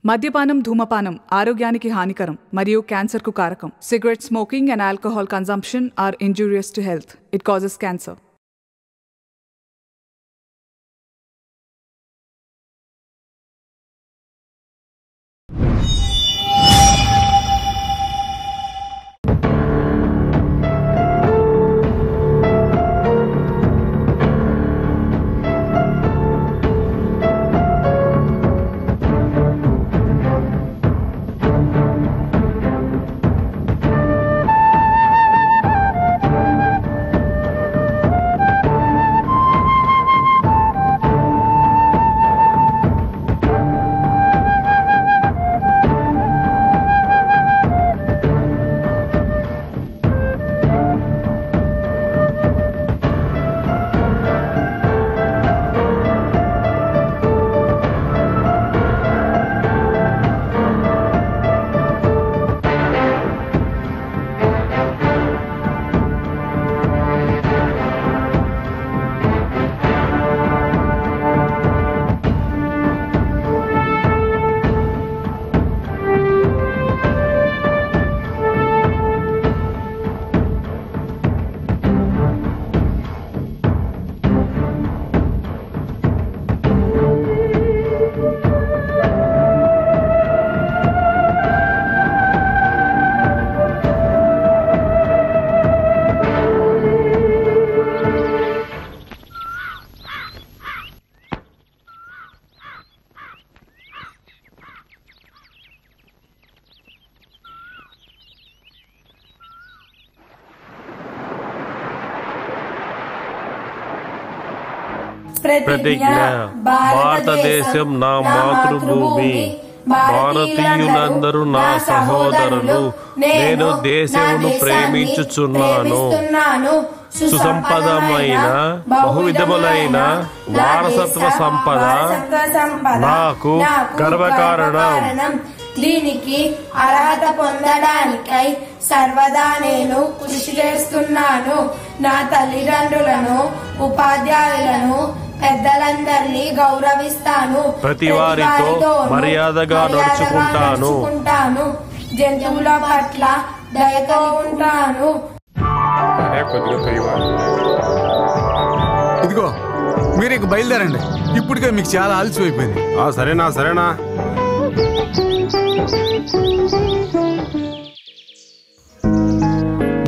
మద్యపానం ధూమపానం ఆరోగ్యానికి హానికరం మరియు క్యాన్సర్కు కారకం. Cigarette smoking and alcohol consumption are injurious to health. It causes cancer. ప్రతిజ్ఞ. భారతదేశం నా మాతృభూమి, భారతీయులందరూ నా సహోదరులు. నేను దేశమును ప్రేమించుచున్నాను. సుసంపదమైన బహువిధములైన వారసత్వ సంపద నాకు గర్వకారణం. దీనికి అర్హత పొందడానికై సర్వదా నేను కృషి చేస్తున్నాను. నా తల్లిదండ్రులను, ఉపాధ్యాయులను, పెద్దలందరినీ గౌరవిస్తాను. ప్రతి వారితో మర్యాదగా నడుచుకుంటాను. జంతువుల పట్ల దయతో ఉంటాను. ఇదిగో మీరు ఇక బయలుదేరండి. ఇప్పటికే మీకు చాలా ఆలస్యం అయిపోయింది. సరేనా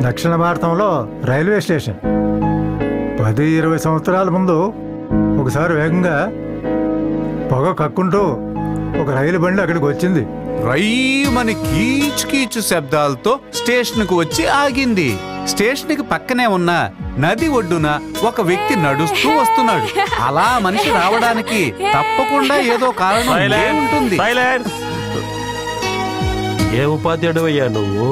దక్షిణ భారతంలో రైల్వే స్టేషన్ 10-20 సంవత్సరాల ముందు ఒకసారి వేగంగా పొగ కక్కుంటూ ఒక రైలు బండి అక్కడికి వచ్చింది. రైమని కీచు కీచు శబ్దాలతో స్టేషన్ కు వచ్చి ఆగింది. స్టేషన్ కి పక్కనే ఉన్న నది ఒడ్డున ఒక వ్యక్తి నడుస్తూ వస్తున్నాడు. అలా మనిషి రావడానికి తప్పకుండా ఏదో కారణం ఉంటుంది. ఏ ఉపాధ్యాయుడు అయ్యా నువ్వు?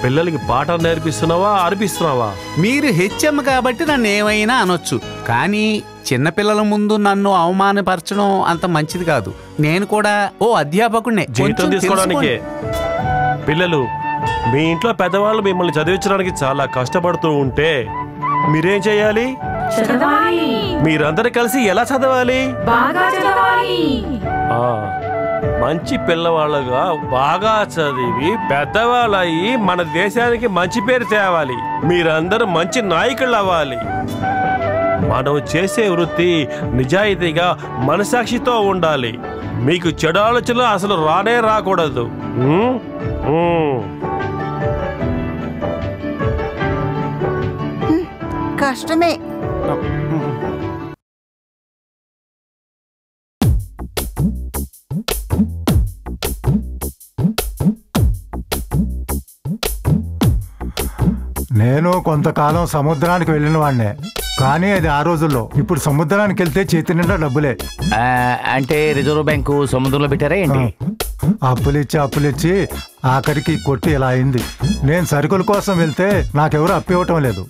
పిల్లలకి పాఠం నేర్పిస్తున్నావా, అర్పిస్తున్నావా? మీరు హెచ్ఎం కాబట్టి నన్ను ఏమైనా అనొచ్చు, కానీ చిన్నపిల్లల ముందు నన్ను అవమానపరచడం అంత మంచిది కాదు. నేను కూడా ఓ అధ్యాపకుడినే. జీతం తీసుకోవడానికి పిల్లలు, మీ ఇంట్లో పెద్దవాళ్ళు మిమ్మల్ని చదివించడానికి చాలా కష్టపడుతూ ఉంటే మీరేం చేయాలి? మీరందరూ కలిసి ఎలా చదవాలి? మంచి పిల్లవాళ్ళుగా బాగా చదివి పెద్దవాళ్ళయి మన దేశానికి మంచి పేరు తేవాలి. మీరందరూ మంచి నాయకులు అవ్వాలి. మనం చేసే వృత్తి నిజాయితీగా మనసాక్షితో ఉండాలి. మీకు చెడు ఆలోచనలు అసలు రానే రాకూడదు. కష్టమే. నేను కొంతకాలం సముద్రానికి వెళ్ళిన వాడినే, కానీ అది ఆ రోజుల్లో. ఇప్పుడు సముద్రానికి వెళ్తే చేతి నిండా డబ్బులే. అంటే రిజర్వ్ బ్యాంకు సముద్రంలో పెట్టారా ఏంటి? అప్పులిచ్చి ఆఖరికి కొట్టి ఇలా అయింది. నేను సరుకుల కోసం వెళ్తే నాకెవరు అప్పు ఇవ్వటం లేదు.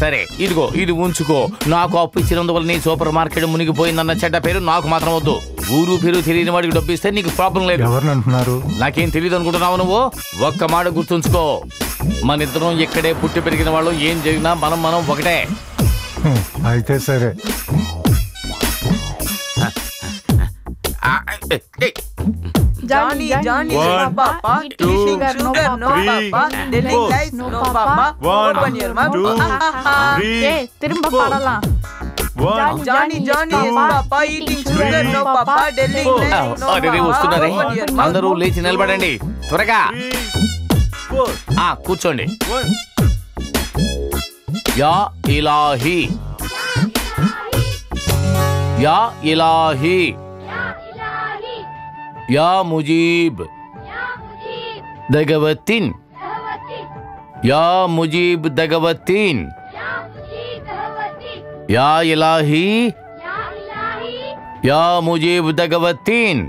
సరే, ఇదిగో ఇది ఉంచుకో. నాకు అప్పు ఇచ్చినందువల్ల నీ సూపర్ మార్కెట్ మునిగిపోయిందన్న చెడ్డ పేరు నాకు మాత్రం వద్దు. ఊరు పేరు తెలియని వాడికి డబ్బు ఇస్తే నీకు ప్రాబ్లం లేదు. ఎవరిని అంటున్నారు? నాకేం తెలియదు అనుకుంటున్నావు నువ్వు? ఒక్క మాట గుర్తుంచుకో, మన ఇద్దరం ఇక్కడే పుట్టి పెరిగిన వాళ్ళు. ఏం జరిగినా మనం ఒకటే. అయితే సరే. Johnny, Johnny, no papa. Eating sugar, no papa. Telling lies, no papa. Open your mouth. திரும்ப பாடலாம். Johnny, Johnny, yes papa. Eating sugar, no papa. Telling lies, no papa. వస్తున్నారే అందరూ లేచి నిలబడండి త్వరగా. కూర్చోండి. యా ఇలాహి యా ఇలాహి యా ముజీబ్ దగవతిన్ యా ముజీబ్ దగవతిన్ యా ఇలాహి యా ముజీబ్ దగవతిన్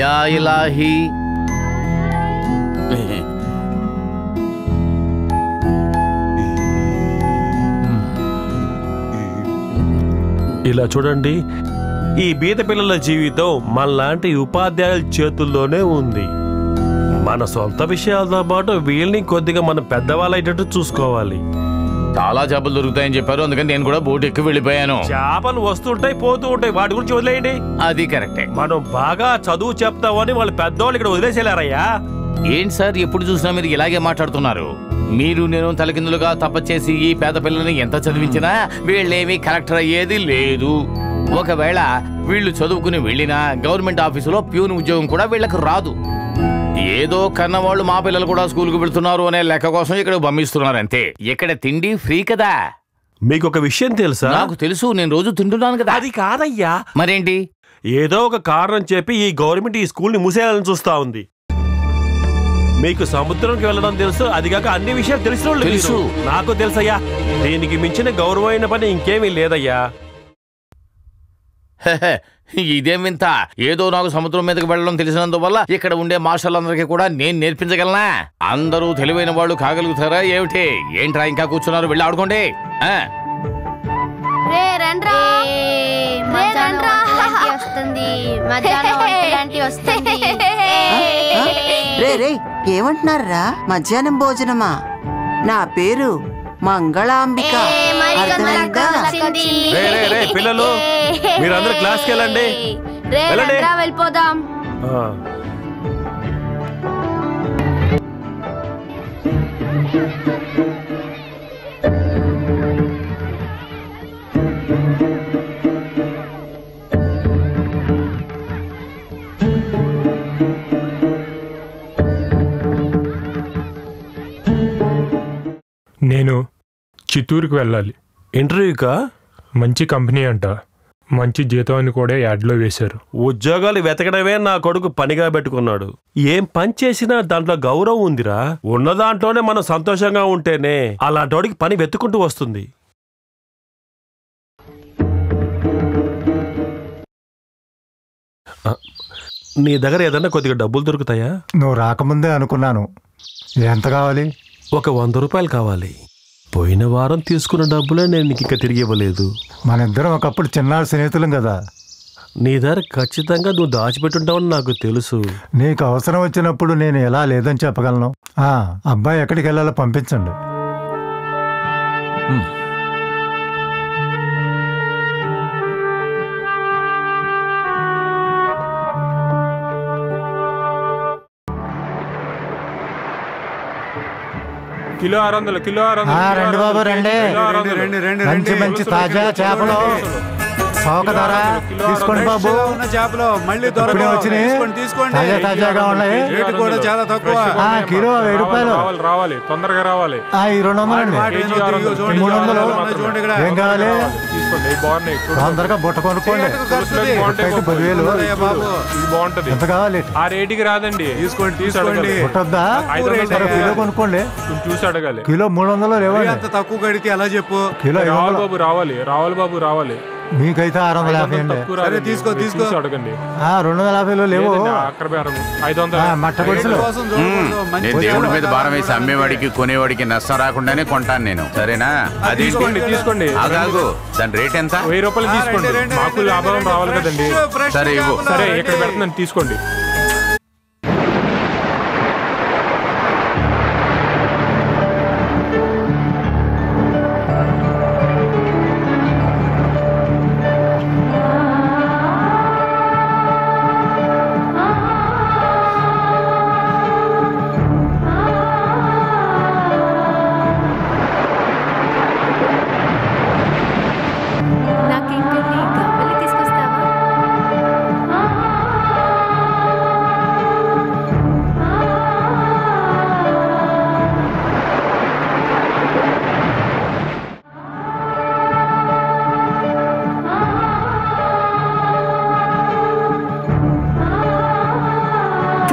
యా ఇలాహి ఇలా చూడండి, ఈ బీద పిల్లల జీవితం మనలాంటి ఉపాధ్యాయుల చేతుల్లోనే ఉంది. మన సొంత విషయాలతో పాటు వీళ్ళని కొద్దిగా మన పెద్దవాళ్ళైనట్టు చూసుకోవాలి. చాలా చేపలు దొరుకుతాయని చెప్పారు, అందుకని నేను కూడా బోట్ ఎక్కి వెళ్ళిపోయాను. చేపలు వస్తుంటాయి పోతూ ఉంటాయి, వాటి గురించి వదిలేయండి. అది కరెక్టే. మనం బాగా చదువు చెప్తామని వాళ్ళు పెద్దవాళ్ళు ఇక్కడ వదిలేసేలారయ్యా. ఏంటి సార్ ఎప్పుడు చూసినా మీరు ఇలాగే మాట్లాడుతున్నారు? మీరు నేను తలకిందులుగా తపచేసి ఈ పేద పిల్లల్ని ఎంత చదివించినా వీళ్ళేమీ కలెక్టర్ అయ్యేది లేదు. ఒకవేళ వీళ్ళు చదువుకుని వెళ్ళినా గవర్నమెంట్ ఆఫీసులో ప్యూన్ ఉద్యోగం కూడా వీళ్ళకి రాదు. ఏదో కన్నవాళ్ళు మా పిల్లలు కూడా స్కూల్కి వెళ్తున్నారు అనే లెక్క కోసం ఇక్కడ పంపిస్తున్నారు అంతే. ఇక్కడ తిండి ఫ్రీ కదా. మీకు ఒక విషయం తెలుసా? నాకు తెలుసు, నేను రోజు తింటున్నాను కదా. అది కాదయ్యా. మరేంటి? ఏదో ఒక కారణం చెప్పి ఈ గవర్నమెంట్ ఈ స్కూల్ ని మూసేయాలని చూస్తా ఉంది. మీకు సముద్రంకి వెళ్ళడం తెలుసు, అది కాక అన్ని విషయాలు తెలిసిన వాళ్ళు తెలుసు. నాకు తెలుసయ్యా, దీనికి మించిన గౌరవమైన పని ఇంకేమీ లేదయ్యా. ఇదేం వింత? ఏదో నాకు సముద్రం మీదకి వెళ్ళడం తెలిసినందువల్ల ఇక్కడ ఉండే మార్షాలందరికీ కూడా నేను నేర్పించగలనా? అందరూ తెలివైన వాళ్ళు కాగలుగుతారా ఏమిటి? ఏంట్రా ఇంకా కూర్చున్నారు, వెళ్ళి ఆడుకోండి. ఏమంటున్నారా? మధ్యాహ్నం భోజనమా? నా పేరు మంగళాంబిక. పిల్లలు మీరందరూ క్లాస్కి వెళ్ళండి. వెళ్ళిపోదాం. నేను చిత్తూరుకి వెళ్ళాలి. ఇంటర్వ్యూకా? మంచి కంపెనీ అంట, మంచి జీతం అని కూడా యాడ్లో వేశారు. ఉద్యోగాలు వెతకడమే నా కొడుకు పనిగా పెట్టుకున్నాడు. ఏం పని చేసినా దాంట్లో గౌరవం ఉందిరా. ఉన్న దాంట్లోనే మనం సంతోషంగా ఉంటేనే అలాంటోడికి పని వెతుకుంటూ వస్తుంది. నీ దగ్గర ఏదన్నా కొద్దిగా డబ్బులు దొరుకుతాయా? నువ్వు రాకముందే అనుకున్నాను. ఎంత కావాలి? ఒక 100 రూపాయలు కావాలి. పోయిన వారం తీసుకున్న డబ్బులే నేను నీకు ఇంకా తిరిగి ఇవ్వలేదు. మన ఇద్దరం ఒకప్పుడు చిన్నాడు స్నేహితులం కదా. నీ దగ్గర ఖచ్చితంగా నువ్వు దాచిపెట్టుంటావని నాకు తెలుసు. నీకు అవసరం వచ్చినప్పుడు నేను ఎలా లేదని చెప్పగలను? అబ్బాయి ఎక్కడికి వెళ్ళాలో పంపించండి. Kilo 600, kilo 600. రండి బాబు రండి. మంచి మంచి తాజా చేపలు చౌక ధర తీసుకోండి బాబు. చేపలు మళ్ళీ తాజా తాజాగా ఉన్నాయి. చాలా తక్కువ. కిలో 1000 రూపాయలు. రావాలి తొందరగా రావాలి. ఈ 200 అండి. 300. ఏం కావాలి? తొందరగా బుట్ట కొనుక్కోండి. 10,000. బాగుంటది. ఎంత కావాలి? ఆ రేటుకి రాదండి. తీసుకోండి. బుట్టొద్దా? కిలో కొనుక్కోండి. చూసి అడగాలి. కిలో 300 లేవండి. అంత తక్కువ కడితే ఎలా చెప్పు? కిలో రావాలి బాబు, రావాలి. మీకైతే 650 అండి. తీసుకో అడగండి. 250 లేవు. మట్ట గుడిసెలు. దేవుడి మీద భారం వేసి అమ్మేవాడికి కొనేవాడికి నష్టం రాకుండానే కొంటాను నేను, సరేనా? అది తీసుకోండి. ఆగాగు, దాని రేట్ ఎంత? 1000 రూపాయలు తీసుకోండి, మాకు లాభం రావాలి కదండి. సరే ఇవ్వు. సరే ఇక్కడ పెడుతున్నాను, తీసుకోండి.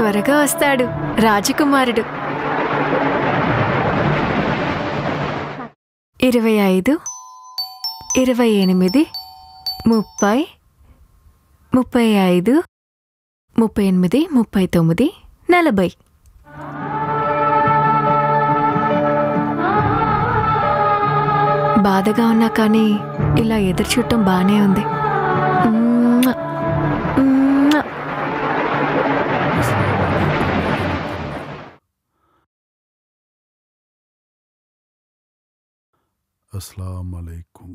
త్వరగా వస్తాడు రాజకుమారుడు. 25, 28, 30, 35, 38, 39, 40. బాధగా ఉన్నా కానీ ఇలా ఎదురు చూడటం బానే ఉంది. अस्सलाम वालेकुम।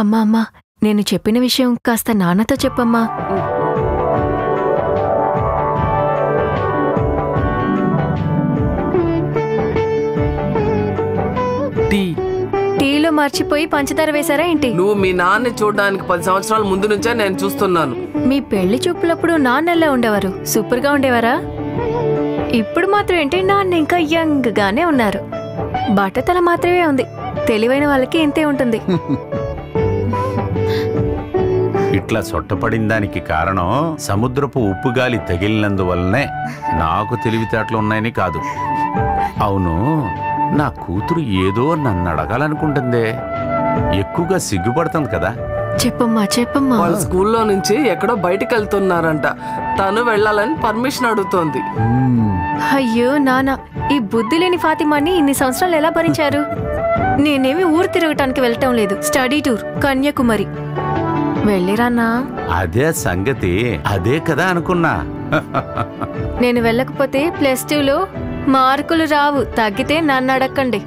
అమ్మా అమ్మా, నేను చెప్పిన విషయం కాస్త నాన్నతో చెప్పమ్మా. టీలో మర్చిపోయి పంచదార వేశారా ఏంటి? నువ్వు మీ నాన్న చూడడానికి 10 సంవత్సరాల ముందు నుంచే నేను చూస్తున్నాను. మీ పెళ్లి చూపులప్పుడు నాన్న ఎలా ఉండేవారు? సూపర్ గా ఉండేవారా? ఇప్పుడు మాత్రం ఏంటి, నాన్న ఇంకా యంగ్ గానే ఉన్నారు. బట్టతల మాత్రమే ఉంది. తెలివైన వాళ్ళకి ఇంతే ఉంటుంది. ఇట్లా సొట్టపడిన దానికి కారణం సముద్రపు ఉప్పుగాలి తగిలినందువల్లనే. నాకు తెలివితేటలు ఉన్నాయని కాదు. అవును, నా కూతురు ఏదో నన్ను అడగాలనుకుంటుందే. ఎక్కువగా సిగ్గుపడుతుంది కదా. చెప్పమ్మా చెప్పమ్మా. వాళ్ళ స్కూల్లో నుంచి ఎక్కడో బయటికి వెళ్తున్నారంట. తను వెళ్ళాలని పర్మిషన్ అడుగుతోంది. అయ్యో నాన్న, ఈ బుద్ధి లేని ఫాతిమాని ఇన్ని సంవత్సరాలు ఎలా భరించారు? నేనేమి ఊరు తిరగటానికి వెళ్ళటం లేదు. స్టడీ టూర్ కన్యాకుమారి వెళ్ళిరానా? అదే సంగతి. అదే కదా అనుకున్నా. నేను వెళ్ళకపోతే +2లో మార్కులు రావు. తగ్గితే నన్ను అడగండి.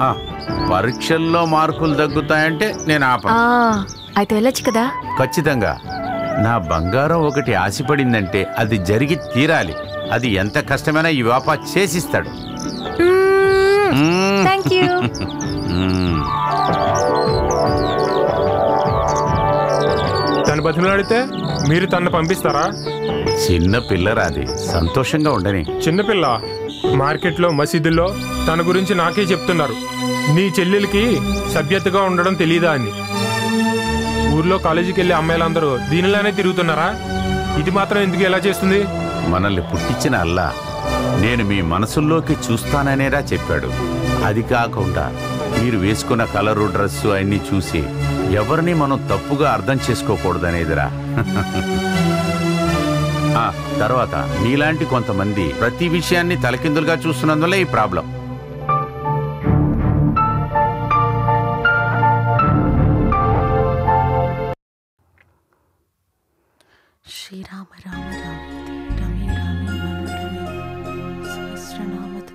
పరీక్షల్లో మార్కులు తగ్గుతాయంటే నేను అయితే వెళ్ళొచ్చు కదా. ఖచ్చితంగా. నా బంగారం ఒకటి ఆశపడిందంటే అది జరిగి తీరాలి. అది ఎంత కష్టమైనా ఈ వ్యాపా చేసిస్తాడు. థాంక్యూ. తను బతిమలాడితే మీరు తను పంపిస్తారా? చిన్న పిల్లరాది, సంతోషంగా ఉండని. చిన్నపిల్ల మార్కెట్లో మసీదుల్లో తన గురించి నాకే చెప్తున్నారు. నీ చెల్లెలకి సభ్యతగా ఉండడం తెలీదా అని. ఊర్లో కాలేజీకి వెళ్ళే అమ్మాయిలందరూ దీనిలానే తిరుగుతున్నారా? ఇది మాత్రం ఎందుకు ఎలా చేస్తుంది? మనల్ని పుట్టించిన అల్లా నేను మీ మనసుల్లోకి చూస్తాననేరా చెప్పాడు. అది కాకుండా మీరు వేసుకున్న కలరు, డ్రెస్సు అన్నీ చూసి ఎవరిని మనం తప్పుగా అర్థం చేసుకోకూడదనేదిరా. తర్వాత నీలాంటి కొంతమంది ప్రతి విషయాన్ని తలకిందులుగా చూస్తున్నందువల్ల ఈ ప్రాబ్లం. శ్రీరామ రామ రమే రామే మనోరమే సహస్రనామత్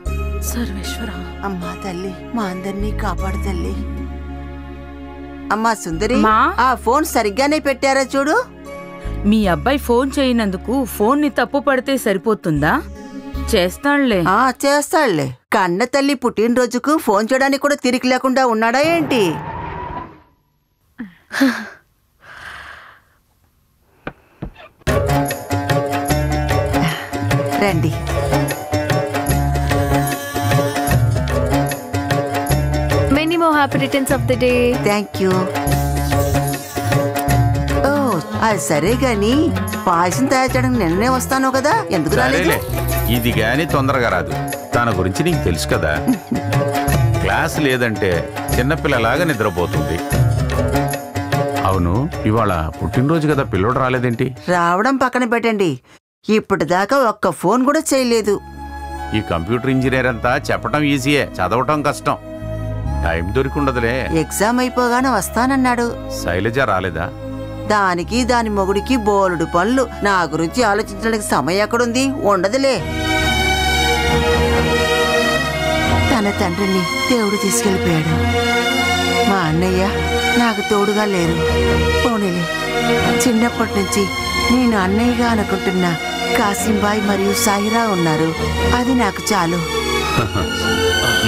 సర్వేశ్వర. అమ్మా తల్లి, మా అందరినీ కాపాడు తల్లి. అమ్మా సుందరి, ఆ ఫోన్ సరిగ్గానే పెట్టారా చూడు. మీ అబ్బాయి ఫోన్ చేయనందుకు ఫోన్ ని తప్పు పడితే సరిపోతుందా? చేస్తాడులే. చేస్తాడులే. కన్న తల్లి పుట్టినరోజుకు ఫోన్ చేయడానికి కూడా తిరిగి లేకుండా ఉన్నాడా ఏంటి? రండి. Many more happy returns of the day. Thank you. అది సరే గాని పాయసం తయారు చేయడానికి నిన్ననే వస్తాను కదా, ఎందుకు రాలేదు? ఇది గాని తొందరగా రాదు. తన గురించి నీకు తెలుసు కదా. క్లాస్ లేదంటే చిన్నపిల్లలాగా నిద్రపోతుంది. అవును, ఇవాళ పుట్టినరోజు కదా, పిల్లోడు రాలేదేంటి? రావడం పక్కన పెట్టండి, ఇప్పటిదాకా ఒక్క ఫోన్ కూడా చేయలేదు. ఈ కంప్యూటర్ ఇంజనీర్ అంతా చెప్పటం ఈజీయే, చదవటం కష్టం. టైం దొరికిండదులే. ఎగ్జామ్ అయిపోగానే వస్తానన్నాడు. శైలజ రాలేదా? దానికి దాని మొగుడికి బోలుడు పనులు. నా గురించి ఆలోచించడానికి సమయం ఎక్కడుంది? ఉండదులే. తన తండ్రిని దేవుడు తీసుకెళ్ళిపోయాడు. మా అన్నయ్య నాకు తోడుగా లేరు. పోనీలే, చిన్నప్పటి నుంచి నేను అన్నయ్యగా అనుకుంటున్న కాసింబాయ్ మరియు సాయిరా ఉన్నారు. అది నాకు చాలు.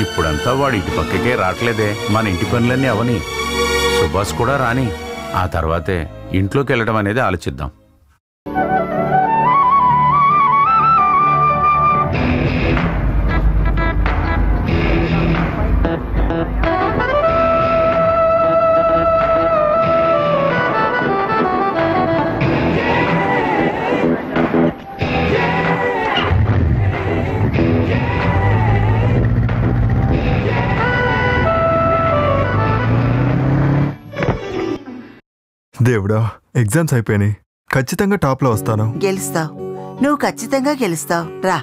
ఇప్పుడంతా వాడు ఇటు పక్కకే రావట్లేదే. మన ఇంటి పనులన్నీ అవని. సుభాష్ కూడా రాని. ఆ తర్వాతే ఇంట్లోకి వెళ్ళడం అనేది ఆలోచిద్దాం. దేవుడా, ఎగ్జామ్స్ అయిపోయినాయి. ఖచ్చితంగా టాప్ లో వస్తాను. గెలుస్తావు, నువ్వు ఖచ్చితంగా గెలుస్తావు. రా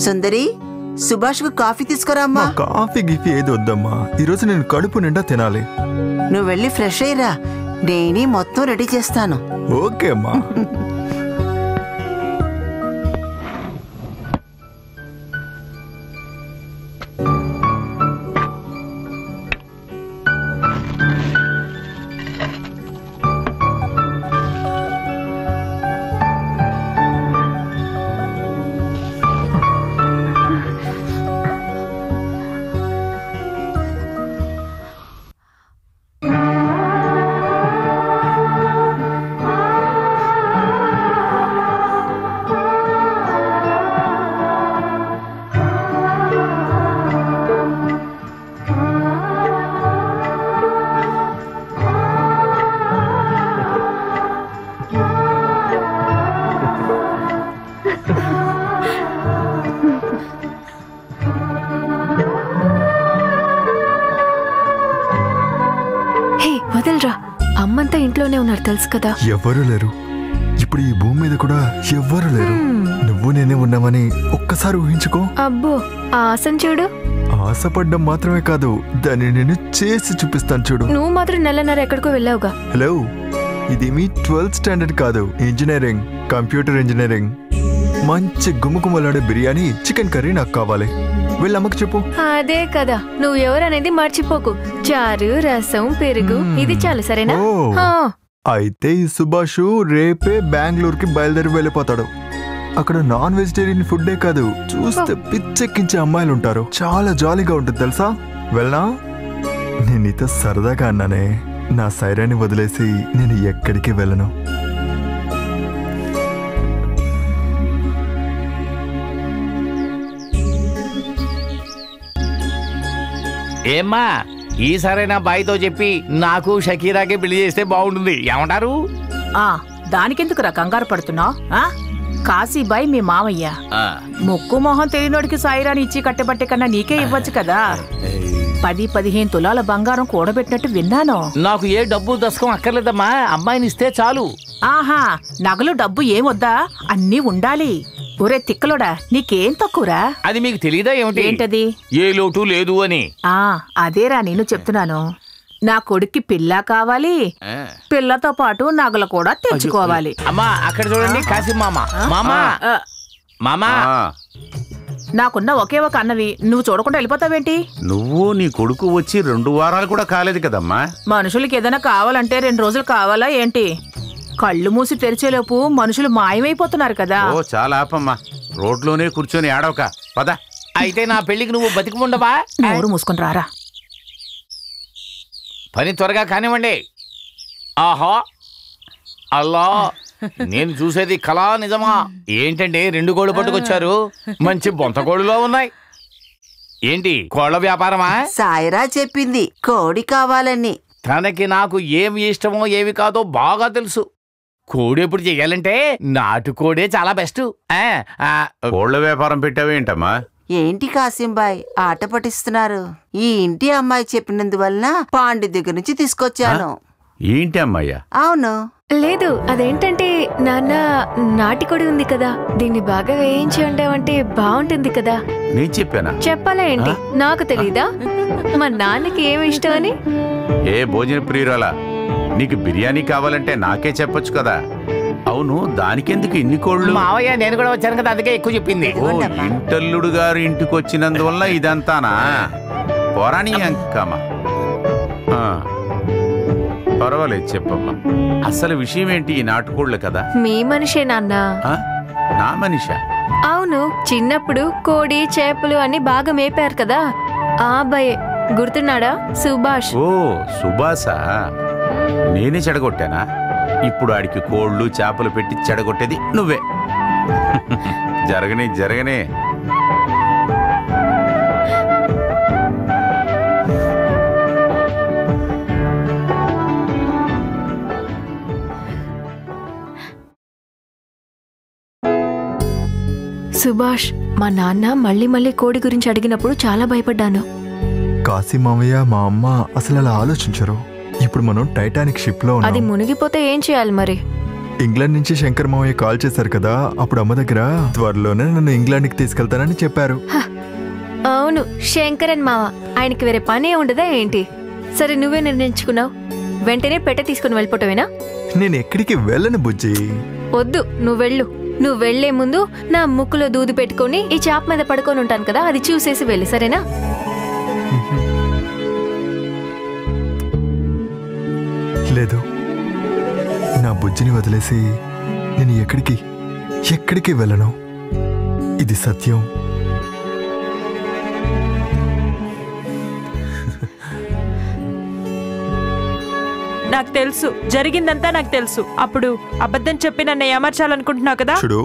సుందరి, సుభాష్ కు కాఫీ తీసుకురామ్మా. కాఫీ గిఫీ ఏది వద్దమ్మా, ఈరోజు నేను కడుపు నిండా తినాలి. నువ్వు వెళ్ళి ఫ్రెష్ అయ్యిరా, నేనే మొత్తం రెడీ చేస్తాను. ఓకే అమ్మా. వదలరా, అమ్మంతా ఇంట్లోనే ఉన్నారు తెలుసు కదా. ఎవరు లేరు ఇప్పుడు ఈ భూమి మీద కూడా, ఎవ్వరు లేరు. నువ్వు నేనే ఉన్నామని ఒక్కసారి ఊహించుకో. అబ్బో, ఆశను చూడు. ఆశపడ్డం మాత్రమే కాదు, దాన్ని నేను చేసి చూపిస్తాను చూడు. నువ్వు మాత్రం నెలన్నర ఎక్కడికో వెళ్ళావుగా. హలో, ఇది మీ 12th స్టాండర్డ్ కాదు, ఇంజనీరింగ్, కంప్యూటర్ ఇంజనీరింగ్. మంచి గుమ్మగుమ్మలాడే బిర్యానీ, చికెన్ కర్రీ నాకు కావాలి. వెళ్ళి అమ్మకు చెప్పు. అదే కదా, నువ్వు ఎవరనేది మర్చిపోకు. చారు, రసం, పెరుగు, ఇది చాలు, సరేనా? అయితే ఈ సుభాష్ రేపే బెంగళూరుకి బయలుదేరి వెళ్ళిపోతాడు. అక్కడ నాన్ వెజిటేరియన్ ఫుడ్డే కాదు, చూస్తే పిచ్చెక్కించే అమ్మాయిలు ఉంటారు. చాలా జాలీగా ఉంటుంది తెలుసా. వెళ్ళనా? నేను నీతో సరదాగా అన్నానే, నా సైరాన్ని వదిలేసి నేను ఎక్కడికి వెళ్ళను. ఏమ్మా, ఈసారైనా బాయ్తో చెప్పి నాకు షకీరాకే పెళ్లి చేస్తే బాగుంటుంది, ఏమంటారు? దానికెందుకురా కంగారు పడుతున్నావు? కాశీబాయ్ మీ మామయ్య, ముక్కు మొహం తెలియనోడికి సాయిరాని ఇచ్చి కట్టెబట్టే కన్నా నీకే ఇవ్వచ్చు కదా. 10-15 తులాల బంగారం కూడబెట్టినట్టు విన్నాను. నాకు ఏ డబ్బు దశకం అక్కర్లేదమ్మా, అమ్మాయిని ఇస్తే చాలు. ఆహా, నగలు డబ్బు ఏమొద్దా, అన్నీ ఉండాలి. ఒరే తిక్కలోడా, నీకేం తక్కువరా? అది మీకు తెలీదా ఏమిటి? ఏంటది? ఏ లోటు లేదు అని. అదేరా నేను చెప్తున్నాను. నా కొడుక్కి పిల్ల కావాలి, పిల్లతో పాటు నగలు కూడా తెచ్చుకోవాలి. అమ్మా అక్కడ చూడండి, కాశీ మామ. మామా మామా, నాకున్న ఒకే ఒక అన్నవి నువ్వు చూడకుండా వెళ్ళిపోతావేంటి? నువ్వు నీ కొడుకు వచ్చి 2 వారాలు కూడా కాలేదు కదమ్మా. మనుషులకి ఏదైనా కావాలంటే 2 రోజులు కావాలా ఏంటి? కళ్ళు మూసి తెరిచేలోపు మనుషులు మాయమైపోతున్నారు కదా. ఓ చాలా ఆపమ్మా, రోడ్లోనే కూర్చొని ఆడవక పద. అయితే నా పెళ్లికి నువ్వు బతికిముండవా? నోరు మూసుకొని రారా. పని త్వరగా కానివ్వండి. ఆహా, అల్లా, నేను చూసేది కళా నిజమా? ఏంటంటే 2 కోళ్ళు పట్టుకొచ్చారు, మంచి బొంత కోళ్ళులో ఉన్నాయి. ఏంటి కోళ్ల వ్యాపారమా? సాయిరా చెప్పింది కోడి కావాలని. తనకి నాకు ఏమి ఇష్టమో ఏమి కాదో బాగా తెలుసు. కోడి ఎప్పుడు చెయ్యాలంటే నాటుకోడే చాలా బెస్ట్. కోళ్ల వ్యాపారం పెట్టావేంటమ్మా? ఏంటి కాసింబాయ్ ఆట పట్టిస్తున్నారు? ఈ ఇంటి అమ్మాయి చెప్పినందువలన పాండి దగ్గర నుంచి తీసుకొచ్చాను. ఏంటి అమ్మాయ్యా? అవును. లేదు, అదేంటంటే నాన్న, నాటికోడి ఉంది కదా, దీన్ని బాగా వేయించి ఉండేవంటే బాగుంటుంది కదా. నేను చెప్పానా? చెప్పాలా ఏంటి? నాకు తెలీదా మా నాన్నకి ఏమి ఇష్టం అని? ఏ భోజన ప్రియురాలా, నీకు బిర్యానీ కావాలంటే నాకే చెప్పొచ్చు కదా. అవును, దానికెందుకు ఇన్ని కోళ్ళు? మావయ్య నేను కూడా వచ్చాను కదా, అందుకే ఎక్కువ చెప్పింది. ఓ, ఇంటల్లుడు గారు ఇంటికి వచ్చినందువల్ల ఇదంతానా? పోరాని అంకమ్మా. పర్వాలేదు చెప్పమ్మా, అసలు విషయం ఏంటి? ఈ నాటుకోళ్ళు కదా. మీ మనిషే నాన్న. నా మనిషా? అవును, చిన్నప్పుడు కోడి చేపలు అన్ని బాగా మేపారు కదా, ఆ అబ్బాయే. గుర్తున్నాడా? సుభాష్. ఓ సుభాషా, నేనే చెడగొట్టానా? ఇప్పుడు ఆడికి కోళ్ళు చేపలు పెట్టి చెడగొట్టేది నువ్వే. జరగని జరగనే. సుభాష్, మా నాన్న మళ్ళీ మళ్ళీ కోడి గురించి అడిగినప్పుడు చాలా భయపడ్డాను. కాశీ మామయ్య మా అమ్మ అసలు అలా ఆలోచించరు. ఇప్పుడు మనం టైటానిక్ షిప్ లో అది మునిగిపోతే ఏం చేయాలి మరి? ఇంగ్లాండ్ నుంచి శంకర్ మామయ్య కాల్ చేశారు కదా, అప్పుడు అమ్మ దగ్గర త్వరలోనే నన్ను ఇంగ్లాండ్కి తీసుకెళ్తానని చెప్పారు. అవును, శంకరన్ మావ, ఆయనకి వేరే పనే ఉండదా ఏంటి? సరే, నువ్వే నిర్ణయించుకున్నావు. వెంటనే పెట్టె తీసుకుని వెళ్ళిపోవటమేనా? నేను ఎక్కడికి వెళ్ళను బుజ్జి. వద్దు, నువ్వు వెళ్ళు. నువ్వు వెళ్లే ముందు నా ముక్కులో దూది పెట్టుకుని ఈ చాప మీద పడుకొని ఉంటాను కదా, అది చూసేసి వెళ్ళి, సరేనా? లేదు, నా బుజ్జిని వదిలేసి నేను ఎక్కడికి వెళ్ళను. ఇది సత్యం. నాకు తెలుసు, జరిగిందంతా నాకు తెలుసు. అప్పుడు అబద్ధం చెప్పి నన్ను ఏమర్చాలనుకుంటున్నావు కదా? చూడు,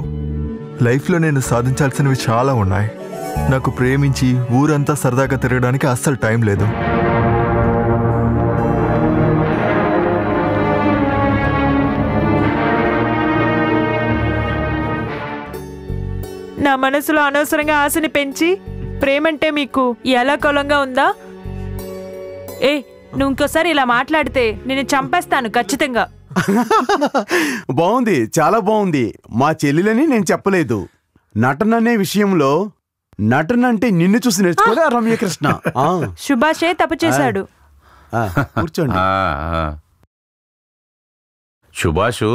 లైఫ్లో నేను సాధించాల్సినవి చాలా ఉన్నాయి. నాకు ప్రేమించి ఊరంతా సరదాగా తిరగడానికి అస్సలు టైం లేదు. నా మనసులో అనవసరంగా ఆశని పెంచి ప్రేమంటే మీకు ఎలా కొలంగా ఉందా? నువ్వు ఇంకోసారి ఇలా మాట్లాడితే నేను చంపేస్తాను ఖచ్చితంగా. బాగుంది, చాలా బాగుంది. మా చెల్లెలని నేను చెప్పలేదు. నటన అనే విషయంలో నటన అంటే నిన్ను చూసి నేర్చుకోలే రమ్యకృష్ణ. సుభాషే తప్పు చేశాడు. కూర్చోండి. సుభాష్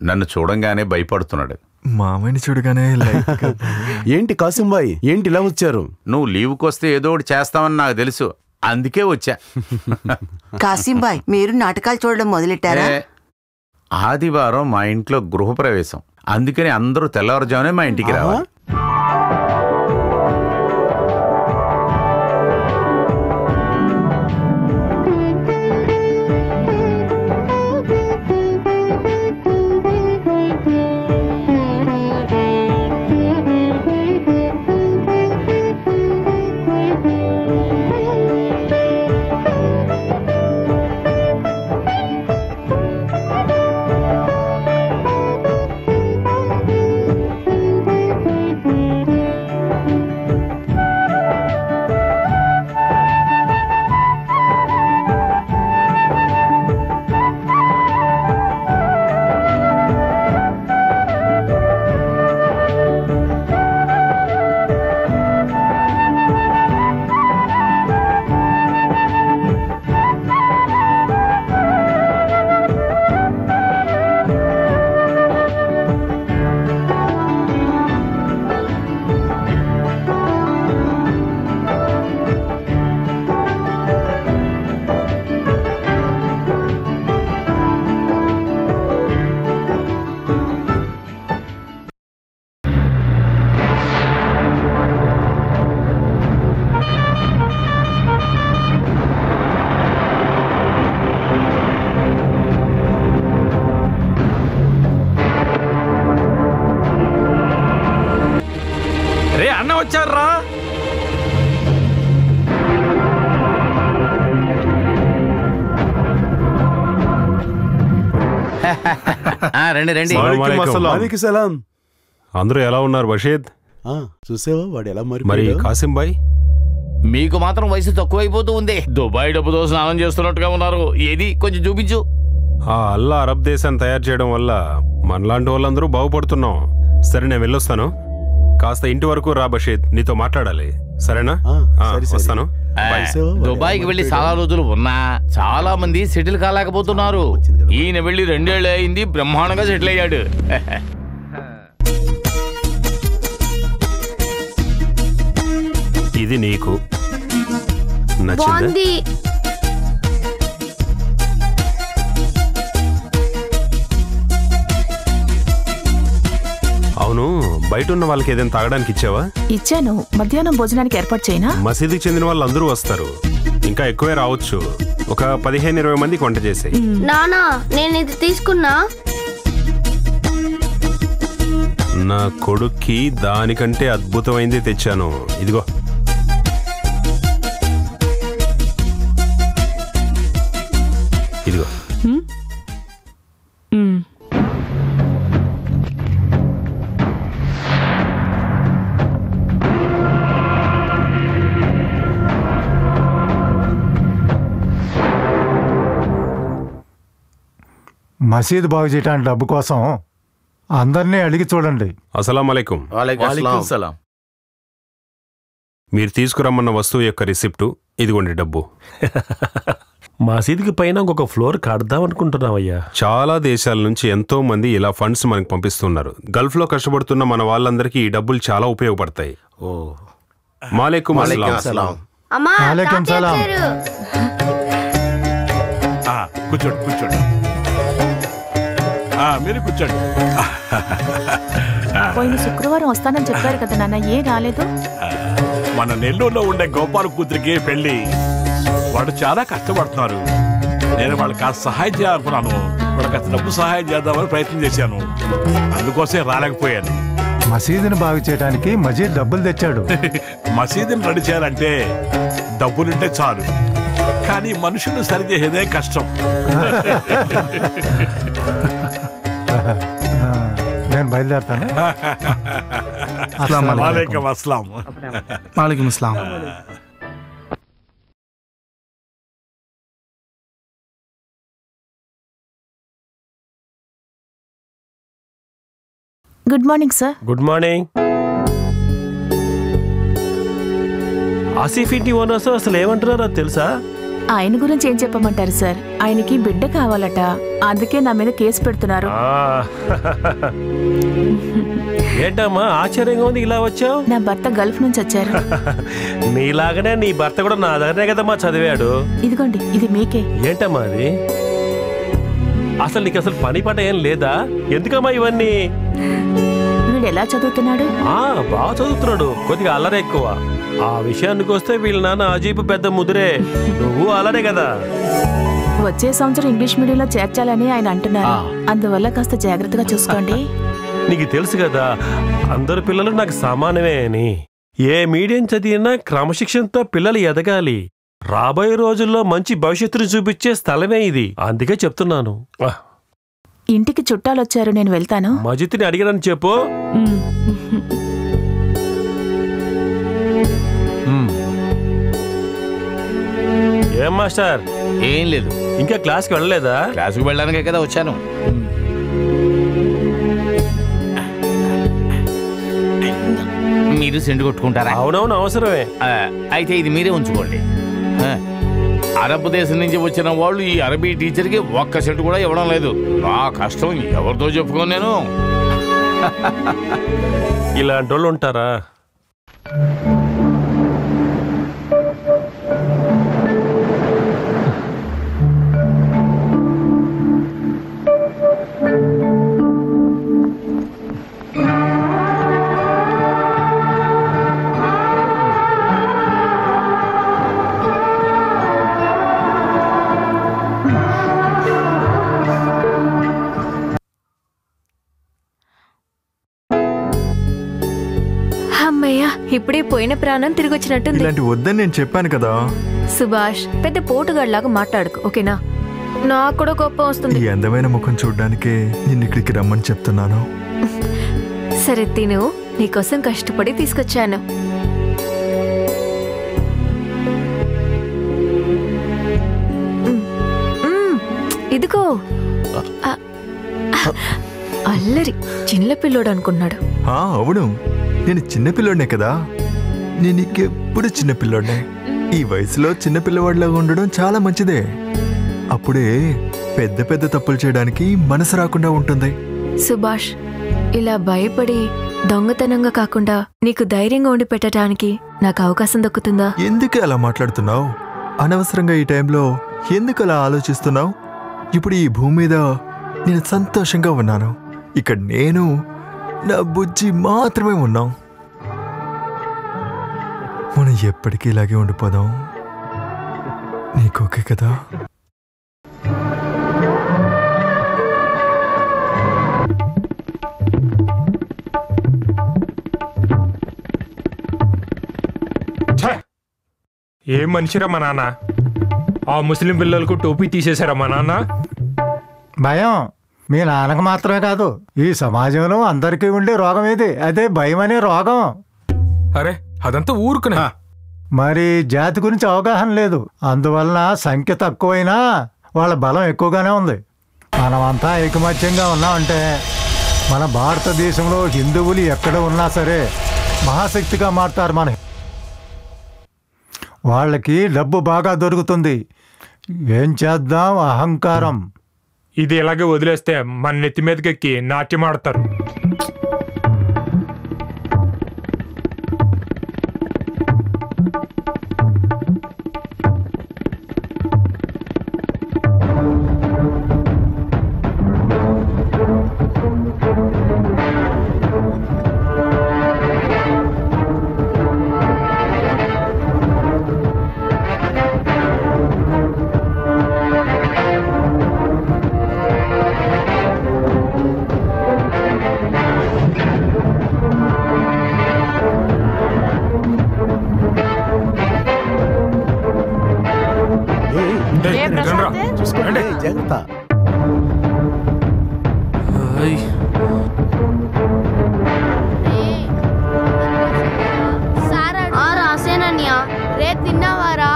నన్ను చూడంగానే భయపడుతున్నాడు. మామయ్యని చూడగానే ఏంటి కాసింబాయ్, ఏంటి ఇలా వచ్చారు? నువ్వు లీవ్కి వస్తే ఏదో ఒకటి చేస్తావని నాకు తెలుసు, అందుకే వచ్చా. కాసింబాయ్, మీరు నాటకాలు చూడడం మొదలెట్టారా? ఆదివారం మా ఇంట్లో గృహప్రవేశం, అందుకని అందరూ తెల్లవారుజామునే మా ఇంటికి రావాలి. వచ్చారా? రండి రండి. అందరూ ఎలా ఉన్నారు బషీద్? చూసావా వాడు ఎలా మరి కాసిం భాయ్? మీకు మాత్రం వయసు తక్కువైపోతూ ఉంది. దుబాయ్ డబ్బుతో స్నానం చేస్తున్నట్టుగా ఉన్నారు. ఏది కొంచెం చూపించు. ఆ అల్లా అరబ్ దేశాన్ని తయారు చేయడం వల్ల మనలాంటి వాళ్ళందరూ బాగుపడుతున్నాం. సరే, నేను వెళ్ళొస్తాను. కాస్త ఇంటి వరకు రా బషీద్, నీతో మాట్లాడాలి. సరేనా? వస్తాను. దుబాయ్కి వెళ్ళి చాలా రోజులు ఉన్నా చాలా మంది సెటిల్ కాలేకపోతున్నారు. ఈయన వెళ్ళి 2 ఏళ్ళు అయింది, బ్రహ్మాండంగా సెటిల్ అయ్యాడు. ఇది నీకు నచ్చింది? అవును, బయట ఉన్న వాళ్ళకి ఏదైనా తాగడానికి ఇచ్చావా? ఇచ్చాను. మధ్యాహ్నం భోజనానికి ఏర్పాటు చేయనా? మసీదుకి చెందిన వాళ్ళు అందరూ వస్తారు, ఇంకా ఎక్కువే రావచ్చు. ఒక 15-20 మందికి వంట చేసాయి. నానా నేను ఇది తీసుకున్నా. నా కొడుక్కి దానికంటే అద్భుతమైంది తెచ్చాను. ఇదిగో. ఇదిగో. మసీదు బాగు చేయడానికి డబ్బు కోసం అందరినీ అడిగి చూడండి. అస్సలాం అలైకుం. మీరు తీసుకురమ్మన్న వస్తువు యొక్క రిసిప్టు ఇదిగోండి డబ్బు. మసీదుకి పైన ఇంకొక ఫ్లోర్ కడదాం అనుకుంటున్నావయ్యా. చాలా దేశాల నుంచి ఎంతో మంది ఇలా ఫండ్స్ మనకు పంపిస్తున్నారు. గల్ఫ్ లో కష్టపడుతున్న మన వాళ్ళందరికీ ఈ డబ్బులు చాలా ఉపయోగపడతాయి. మాలేకుం అస్సలాం. వాలేకుం సలాం. కూర్చోండి కూర్చోండి. మీరు కూర్చోండి. పోయిన శుక్రవారం వస్తానని చెప్పారు కదా నాన్న, ఏ రాలేదు? మన నెల్లూరులో ఉండే గోపాల్ కూతురికి పెళ్లి. వాడు చాలా కష్టపడుతున్నారు. నేను వాళ్ళకి కాస్త సహాయం చేయాలనుకున్నాను. వాళ్ళకి కాస్త డబ్బు సహాయం చేద్దామని ప్రయత్నం చేశాను. అందుకోసం రాలేకపోయాను. మసీదుని బాగు చేయడానికి మజీద్ డబ్బులు తెచ్చాడు. మసీదుని రెడీ చేయాలంటే డబ్బులుంటే చాలు, కానీ మనుషులు సరిచేసేదే కష్టం. నేను బయలుదేరుతాను. వాలేకుం అస్సలాం. వాలేకుం అస్సలాం. Good morning sir. Good morning. Asif ఇంటి ఓనర్స్ అసలు ఏమంటున్నారో తెలుసా? ఆయన గురించి ఏం చెప్పమంటారు సార్? ఆయనకి బిడ్డ కావాలట, అందుకే నా మీద కేసు పెడుతున్నారు. ఏంటమ్మా ఆశ్చర్యంగా ఉంది, ఇలా వచ్చావు? నా భర్త గల్ఫ్ నుంచి వచ్చారు. నీలాగనే నీ భర్త కూడా నా దగ్గరే కదమ్మా చదివాడు. ఇదిగోండి, ఇది మీకే. ఏంటమ్మా అది? అసలు నీకు అసలు పని పాట ఏం లేదా? ఎందుకమ్మా ఇవన్నీ? వీడు ఎలా చదువుతున్నాడు? బాగా చదువుతున్నాడు, కొద్దిగా అల్లరే ఎక్కువ. ఆ విషయానికి వస్తే వీళ్ళ నాన్న అజీబ్ పెద్ద ముదిరే. నువ్వు అల్లరే కదా. వచ్చే సంవత్సరం ఇంగ్లీష్ మీడియంలో చేర్చాలని ఆయన అంటున్నారు. అందువల్ల కాస్త జాగ్రత్తగా చూసుకోండి. నీకు తెలుసు కదా అందరు పిల్లలు నాకు సమానమే అని. ఏ మీడియం చదివినా క్రమశిక్షణతో పిల్లలు ఎదగాలి. రాబోయే రోజుల్లో మంచి భవిష్యత్తును చూపించే స్థలమే ఇది. అందుకే చెప్తున్నాను. ఇంటికి చుట్టాలు వచ్చారు, నేను వెళ్తాను. మజిత్ని అడిగానని చెప్పు. ఏం మాస్టర్? ఏం లేదు. ఇంకా క్లాస్కి వెళ్ళలేదా? క్లాస్కి వెళ్ళడానికే కదా వచ్చాను. మీరు సెండు కొట్టుకుంటారా? అవునవును, అవసరమే. అయితే ఇది మీరే ఉంచుకోండి. అరబ్ దేశం నుంచి వచ్చిన వాళ్ళు ఈ అరబీ టీచర్కి ఒక్క సెంటు కూడా ఇవ్వడం లేదు. నా కష్టం ఎవరితో చెప్పుకోను నేను. ఇలాంటి వాళ్ళు ఉంటారా? అమ్మయ్య, ఇప్పుడే పోయిన ప్రాణం తిరిగి వచ్చినట్టుంది. ఇలాంటి వద్దని నేను చెప్పాను కదా. సుభాష్, పెద్ద పోటుగాడిలాగా మాట్లాడుకు, ఓకేనా? నాకు కూడా కోపం వస్తుంది. ఈ అందమైన ముఖం చూడడానికే నిన్ను ఇక్కడికి రమ్మని చెప్తున్నాను. సరే తిను, నీకోసం కష్టపడి తీసుకొచ్చాను. ఇదిగో. అల్లరి చిన్నపిల్లోడు అనుకున్నాడు. అవును, నేను చిన్నపిల్లోడే కదా. నేను ఇంకెప్పుడు చిన్నపిల్లోడే. ఈ వయసులో చిన్నపిల్లవాడిలాగా ఉండడం చాలా మంచిదే. అప్పుడే పెద్ద పెద్ద తప్పులు చేయడానికి మనసు రాకుండా ఉంటుంది. సుభాష్, ఇలా భయపడి దొంగతనంగా కాకుండా నీకు ధైర్యంగా ఉండి పెట్టడానికి నాకు అవకాశం దక్కుతుందా? ఎందుకు అలా మాట్లాడుతున్నావు? అనవసరంగా ఈ టైంలో ఎందుకు అలా ఆలోచిస్తున్నావు? ఇప్పుడు ఈ భూమి మీద నేను సంతోషంగా ఉన్నాను. ఇక్కడ నేను నా బుజ్జి మాత్రమే ఉన్నాం. మనం ఎప్పటికీ ఇలాగే ఉండిపోదాం. నీకు ఓకే కదా? ఏం మనిషిరా మా నాన్న? ఆ ముస్లిం పిల్లలకు టోపీ తీసేశారా మా నాన్న? భయం మీ నాన్నకు మాత్రమే కాదు, ఈ సమాజంలో అందరికీ ఉండే రోగం ఇది. అదే భయం అనే రోగం. అరే అదంతా ఊరుకునే. మరి జాతి గురించి అవగాహన లేదు, అందువలన సంఖ్య తక్కువైనా వాళ్ళ బలం ఎక్కువగానే ఉంది. మనమంతా ఐకమత్యంగా ఉన్నామంటే మన భారతదేశంలో హిందువులు ఎక్కడ ఉన్నా సరే మహాశక్తిగా మారుతారు. వాళ్ళకి డబ్బు బాగా దొరుకుతుంది. ఏం చేద్దాం, అహంకారం. ఇది ఇలాగే వదిలేస్తే మన నెత్తి మీదకెక్కి నాట్యం ఆడతారు. రాసేనన్యా రే తిన్నావారా?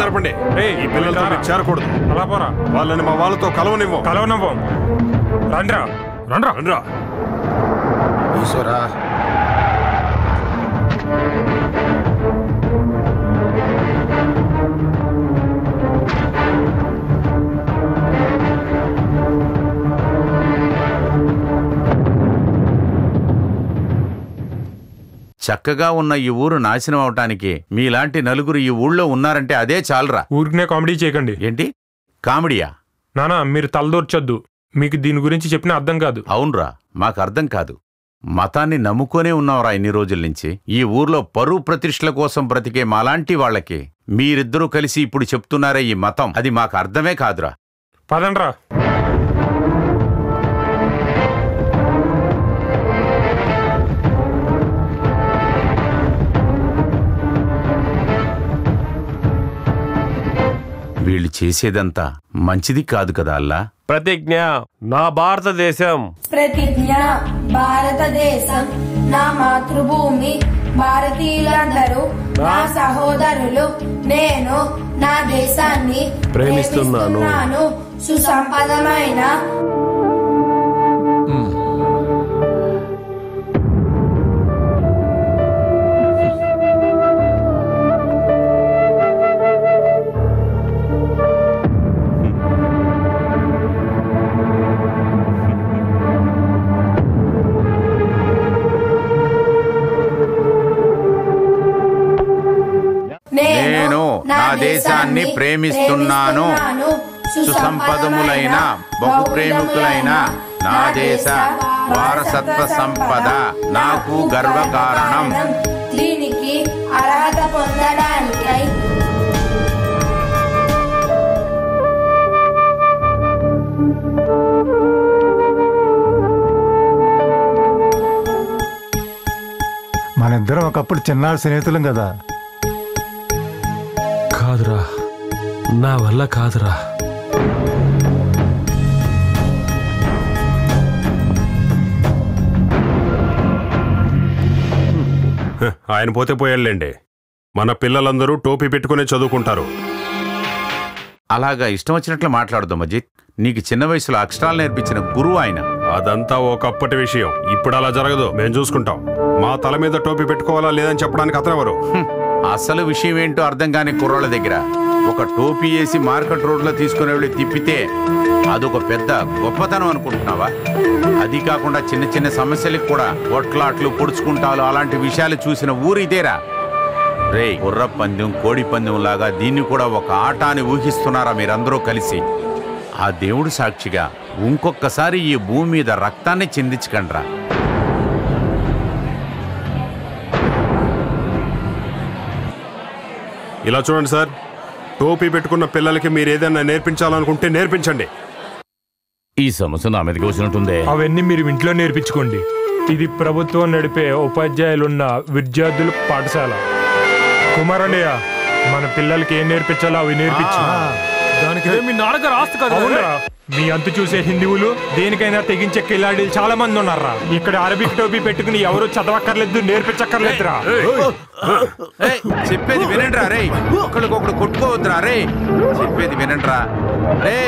జరపండి. ఈ పిల్లలతో చేరకూడదు. అలా పోరా. వాళ్ళని మా వాళ్ళతో కలవనివ్వం. రండ్రా రండ్రా రండ్రా. ఈశ్వరా, చక్కగా ఉన్న ఈ ఊరు నాశనం అవటానికి మీలాంటి నలుగురు ఈ ఊళ్ళో ఉన్నారంటే అదే చాలరా. ఊరికనే కామెడీ చేయకండి. ఏంటి కామెడీయా? నానా మీరు తలదూర్చొద్దు. మీకు దీని గురించి చెప్పిన అర్థం కాదు. అవునరా, మాకు అర్థం కాదు. మతాన్ని నమ్ముకొనే ఉన్నావురా ఇన్ని రోజుల నుంచి. ఈ ఊర్లో పరువు ప్రతిష్టల కోసం బ్రతికే మాలాంటి వాళ్ళకి మీరిద్దరూ కలిసి ఇప్పుడు చెప్తున్నారే ఈ మతం, అది మాకు అర్థమే కాదురా. పదండ్రా. వీళ్ళు చేసేదంతా మంచిది కాదు కదా అల్లా. ప్రతిజ్ఞ నా భారతదేశం. ప్రతిజ్ఞ భారతదేశం నా మాతృభూమి. భారతీయులందరూ నా సహోదరులు. నేను నా దేశాన్ని ప్రేమిస్తున్నాను. సుసంపదమైన నేను నా దేశాన్ని ప్రేమిస్తున్నాను. సుసంపదములైన బహుప్రేమికులైన నా దేశ వారసత్వ సంపద నాకు గర్వకారణం. దీనికి అర్హత పొందడానికై మనిద్దరం ఒకప్పుడు చిన్నాడు స్నేహితులం కదా. కాదురా, నా వల్ల కాదురా. ఆయన పోతే పోయాళ్ళండి. మన పిల్లలందరూ టోపీ పెట్టుకునే చదువుకుంటారు. అలాగా ఇష్టం వచ్చినట్లు మాట్లాడదు మజిద్. నీకు చిన్న వయసులో అక్షరాలు నేర్పించిన గురువు ఆయన. అదంతా ఒకప్పటి విషయం. ఇప్పుడు అలా జరగదు, మేము చూసుకుంటాం. మా తల మీద టోపీ పెట్టుకోవాలా లేదని చెప్పడానికి అతనెవరు? అసలు విషయం ఏంటో అర్థం కాని కుర్రోళ్ళ దగ్గర ఒక టోపీ వేసి మార్కెట్ రోడ్లో తీసుకుని వెళ్ళి తిప్పితే అదొక పెద్ద గొప్పతనం అనుకుంటున్నావా? అది కాకుండా చిన్న చిన్న సమస్యలకు కూడా కొట్లాట్లు పొడుచుకుంటాలు అలాంటి విషయాలు చూసిన ఊరు ఇదేరా. రే, గుర్ర పందెం కోడి పందెం లాగా దీన్ని కూడా ఒక ఆట అని ఊహిస్తున్నారా మీరందరూ కలిసి? ఆ దేవుడు సాక్షిగా ఇంకొకసారి ఈ భూమి మీద రక్తాన్ని చిందించకండ్రా. ఇలా చూడండి సార్, టోపీ పెట్టుకున్న పిల్లలకి మీరు ఏదైనా నేర్పించాలనుకుంటే నేర్పించండి. ఈ సమస్య నా మీదకి వచ్చినట్టుందే. అవన్నీ మీరు ఇంట్లో నేర్పించుకోండి. ఇది ప్రభుత్వం నడిపే ఉపాధ్యాయులున్న విద్యార్థుల పాఠశాల. కుమారన్నయ్య, మన పిల్లలకి ఏం నేర్పించాలో అవి నేర్పించు. దానికి మీ నాన్నగారు ఆస్తి కదా. మీ అంతు చూసే హిందువులు దేనికైనా తెగించే కిలాడీలు చాలా మంది ఉన్నారా. ఇక్కడ అరబిక్ టోపీ పెట్టుకుని ఎవరు చదవక్కర్లేదు, నేర్పించక్కర్లేదురా. చెప్పేది వినండిరా రే, ఒకళ్ళకొకడు కొట్టుకోవద్దురా రే, చెప్పేది వినండిరా రే.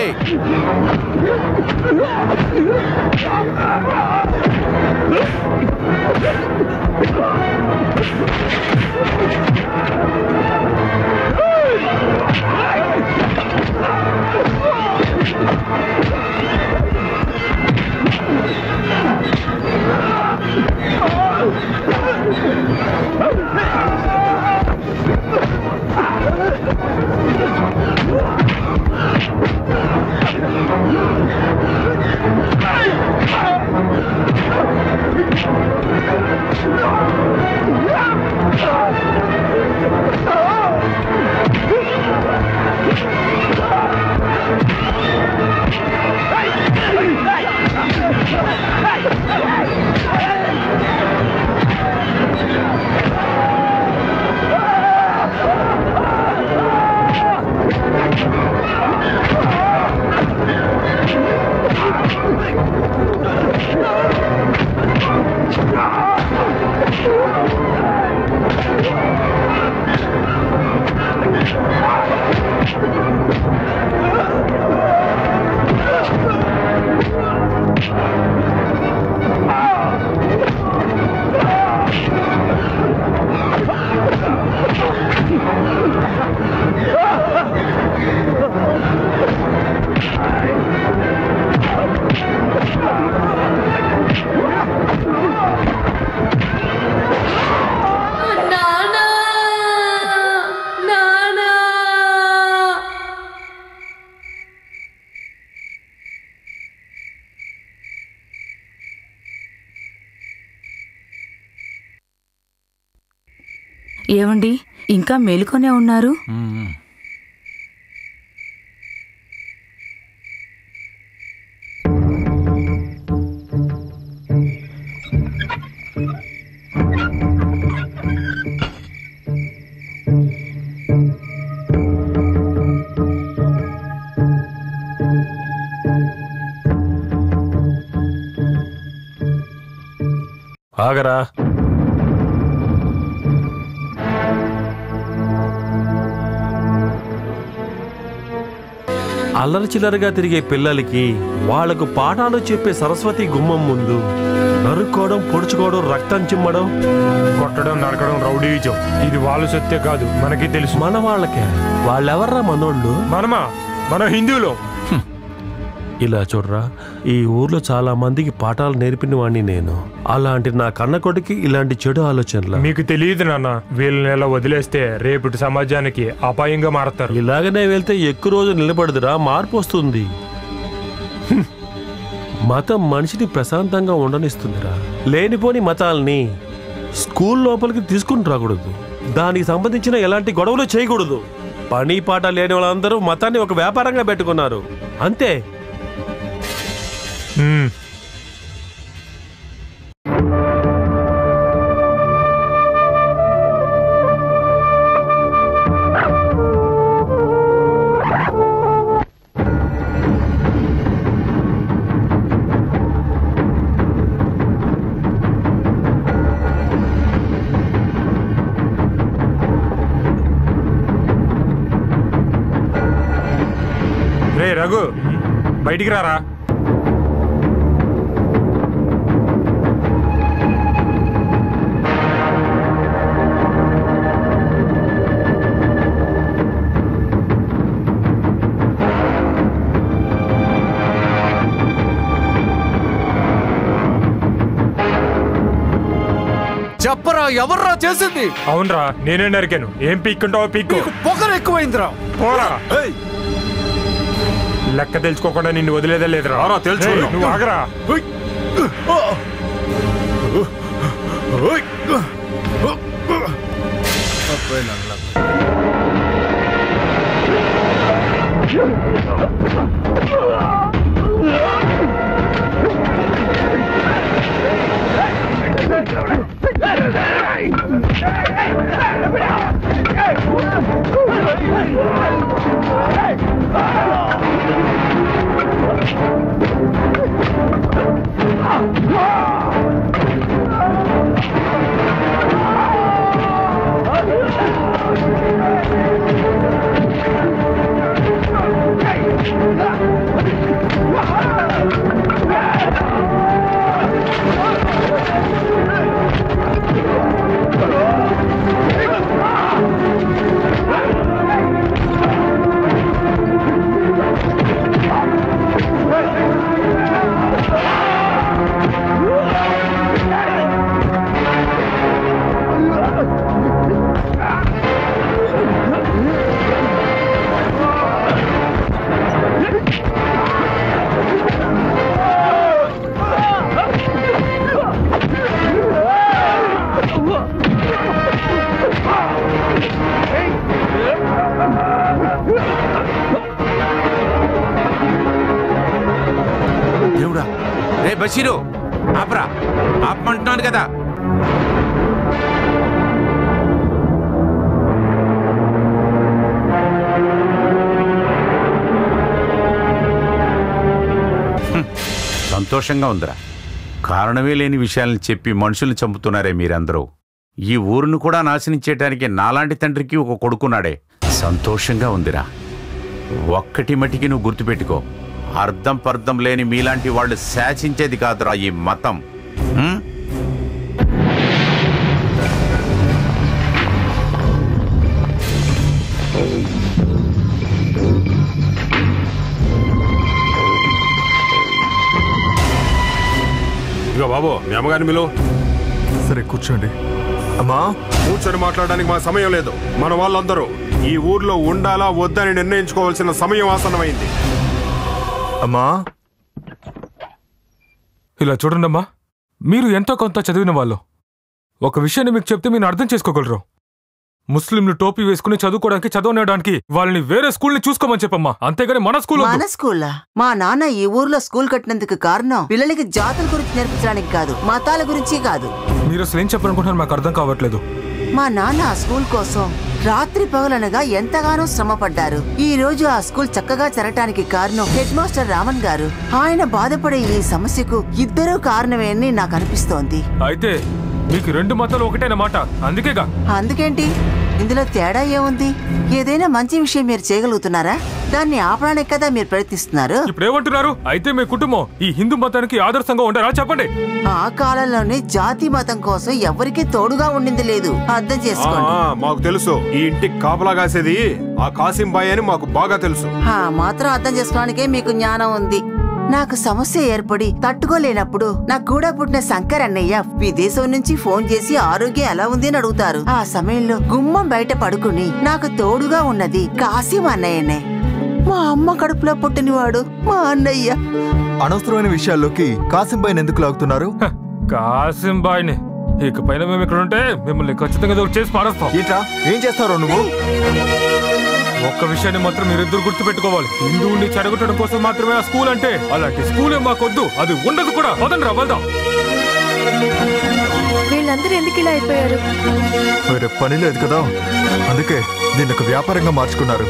ఏమండి, ఇంకా మేలుకొనే ఉన్నారు? ఆగరా. అల్లరి చిల్లరగా తిరిగే పిల్లలకి వాళ్లకు పాఠాలు చెప్పే సరస్వతి గుమ్మం ముందు నరుక్కోవడం, పొడుచుకోవడం, రక్తం చిమ్మడం, కొట్టడం, నరకడం రౌడీజం. ఇది వాళ్ళ సత్తే కాదు, మనకి తెలుసు. మన వాళ్ళకే. వాళ్ళెవర్రా మనోళ్ళు? మనమా? మన హిందువులు. ఇలా చూడరా, ఈ ఊర్లో చాలా మందికి పాఠాలు నేర్పిన వాడిని నేను. అలాంటి నా కన్న కొడుకి ఇలాంటి చెడు ఆలోచనలు. మీకు తెలియదు నాన్న, వీళ్ళని ఎలా వదిలేస్తే రేపటి సమాజానికి అపాయంగా మారతారు. ఇలాగనే వెళ్తే ఎక్కువ రోజు నిలబడదురా, మార్పు వస్తుంది. మతం మనిషిని ప్రశాంతంగా ఉండనిస్తుందిరా. లేనిపోని మతాల్ని స్కూల్ లోపలికి తీసుకుని రాకూడదు. దానికి సంబంధించిన ఎలాంటి గొడవలు చేయకూడదు. పని పాట లేని వాళ్ళందరూ మతాన్ని ఒక వ్యాపారంగా పెట్టుకున్నారు, అంతే. రే రఘు, బయటికి రారా. చెప్పరా, ఎవర్రా చేసింది? అవునరా, నేనే నరికాను. ఏం పీక్కుంటావో పీక్కు. పొగరు ఎక్కువైందిరా. పోరా. లెక్క తెలుసుకోకుండా నిన్ను వదిలేదే లేదురా. నువ్వు ఆగరా. దేవుడా, రే బషీరు ఆపరా, ఆపమంటున్నాను కదా. సంతోషంగా ఉందిరా. కారణమే లేని విషయాలను చెప్పి మనుషుల్ని చంపుతున్నారే మీరందరూ. ఈ ఊరును కూడా నాశనం చేయడానికి నాలాంటి తండ్రికి ఒక కొడుకున్నాడే. సంతోషంగా ఉందిరా. ఒక్కటి మటికి నువ్వు గుర్తుపెట్టుకో, అర్థం పర్థం లేని మీలాంటి వాళ్ళు శాసించేది కాదురా ఈ మతం. ఇగో బాబు, మీ అమ్మగారిని మీలో. సరే కూర్చోండి. అమ్మా, కూర్చొని మాట్లాడడానికి మా సమయం లేదు. మన వాళ్ళందరూ ఈ ఊర్లో ఉండాలా వద్దని నిర్ణయించుకోవాల్సిన సమయం ఆసన్నమైంది. అమ్మా, ఇలా చూడండమ్మా, మీరు ఎంతో కొంత చదివిన వాళ్ళు. ఒక విషయాన్ని మీకు చెప్తే మీరు అర్థం చేసుకోగలరు. ముస్లింలు టోపీ వేసుకుని చదువుకోవడానికి, చదవడానికి వాళ్ళని వేరే స్కూల్ని చూసుకోమని చెప్పమ్మా, అంతేగాని మన స్కూల్. మా నాన్న ఈ ఊర్లో స్కూల్ కట్టినందుకు కారణం పిల్లలకి జాతుల గురించి నేర్పించడానికి కాదు, మతాల గురించి కాదు. మీరు అసలు ఏం చెప్పాలనుకుంటున్నారు మాకు అర్థం కావట్లేదు. మా నాన్న ఆ స్కూల్ కోసం రాత్రి పగలనగా ఎంతగానో శ్రమ పడ్డారు. ఈ రోజు ఆ స్కూల్ చక్కగా జరగటానికి కారణం హెడ్ మాస్టర్ రామన్ గారు. ఆయన బాధపడే ఈ సమస్యకు ఇద్దరూ కారణమే అని నాకు అనిపిస్తోంది. అయితే మీకు రెండు మతాలు ఒకటేనమాట, అందుకేగా. అందుకేంటి, ఇందులో తేడా ఏముంది? ఏదైనా మంచి విషయం మీరు చేయగలుగుతున్నారా? దాన్ని ఆపడానికి కదా మీరు ప్రయత్నిస్తున్నారు. ఇప్పుడు ఏమంటున్నారు? అయితే మీ కుటుంబం ఈ హిందూ మతానికి ఆదర్శంగా ఉండారా చెప్పండి. ఆ కాలంలోనే జాతి మతం కోసం ఎవరికీ తోడుగా ఉండింది లేదు, అర్థం చేసుకోండి. మాకు తెలుసు, ఈ ఇంటికి కాపలా కాసేది ఆ కాసిం బాయ్ అని మాకు బాగా తెలుసు. మాత్రం అర్థం చేసుకోవడానికే మీకు జ్ఞానం ఉంది. నాకు సమస్య ఏర్పడి తట్టుకోలేనప్పుడు నాకు కూడా పుట్టిన శంకర్ అన్నయ్య విదేశం నుంచి ఫోన్ చేసి ఆరోగ్యం ఎలా ఉంది అని అడుగుతారు. ఆ సమయంలో గుమ్మం బయట పడుకుని నాకు తోడుగా ఉన్నది కాసిం అన్నయ్యనే. మా అమ్మ కడుపులో పుట్టినవాడు మా అన్నయ్య. అనవసరమైన విషయాల్లోకి కాసిం బాయ్ని ఎందుకు లాగుతున్నారు? కాసిం బాయ్ని ఇకపైన మేము ఇక్కడ ఉంటే మిమ్మల్ని ఖచ్చితంగా చేసి పారేస్తాం. ఏం చేస్తారో నువ్వు? ఒక్క విషయాన్ని మాత్రం మీరిద్దరు గుర్తు పెట్టుకోవాలి. హిందువుని చెడగొట్టడం కోసం మాత్రమే ఆ స్కూల్ అంటే, అలాంటి స్కూలే మాకొద్దు, అది ఉండదు కూడా. వదండి రా, వెళ్దాం. వీళ్ళందరూ ఎందుకు ఇలా అయిపోయారు? వేరే పని లేదు కదా, అందుకే దీన్ని ఒక వ్యాపారంగా మార్చుకున్నారు.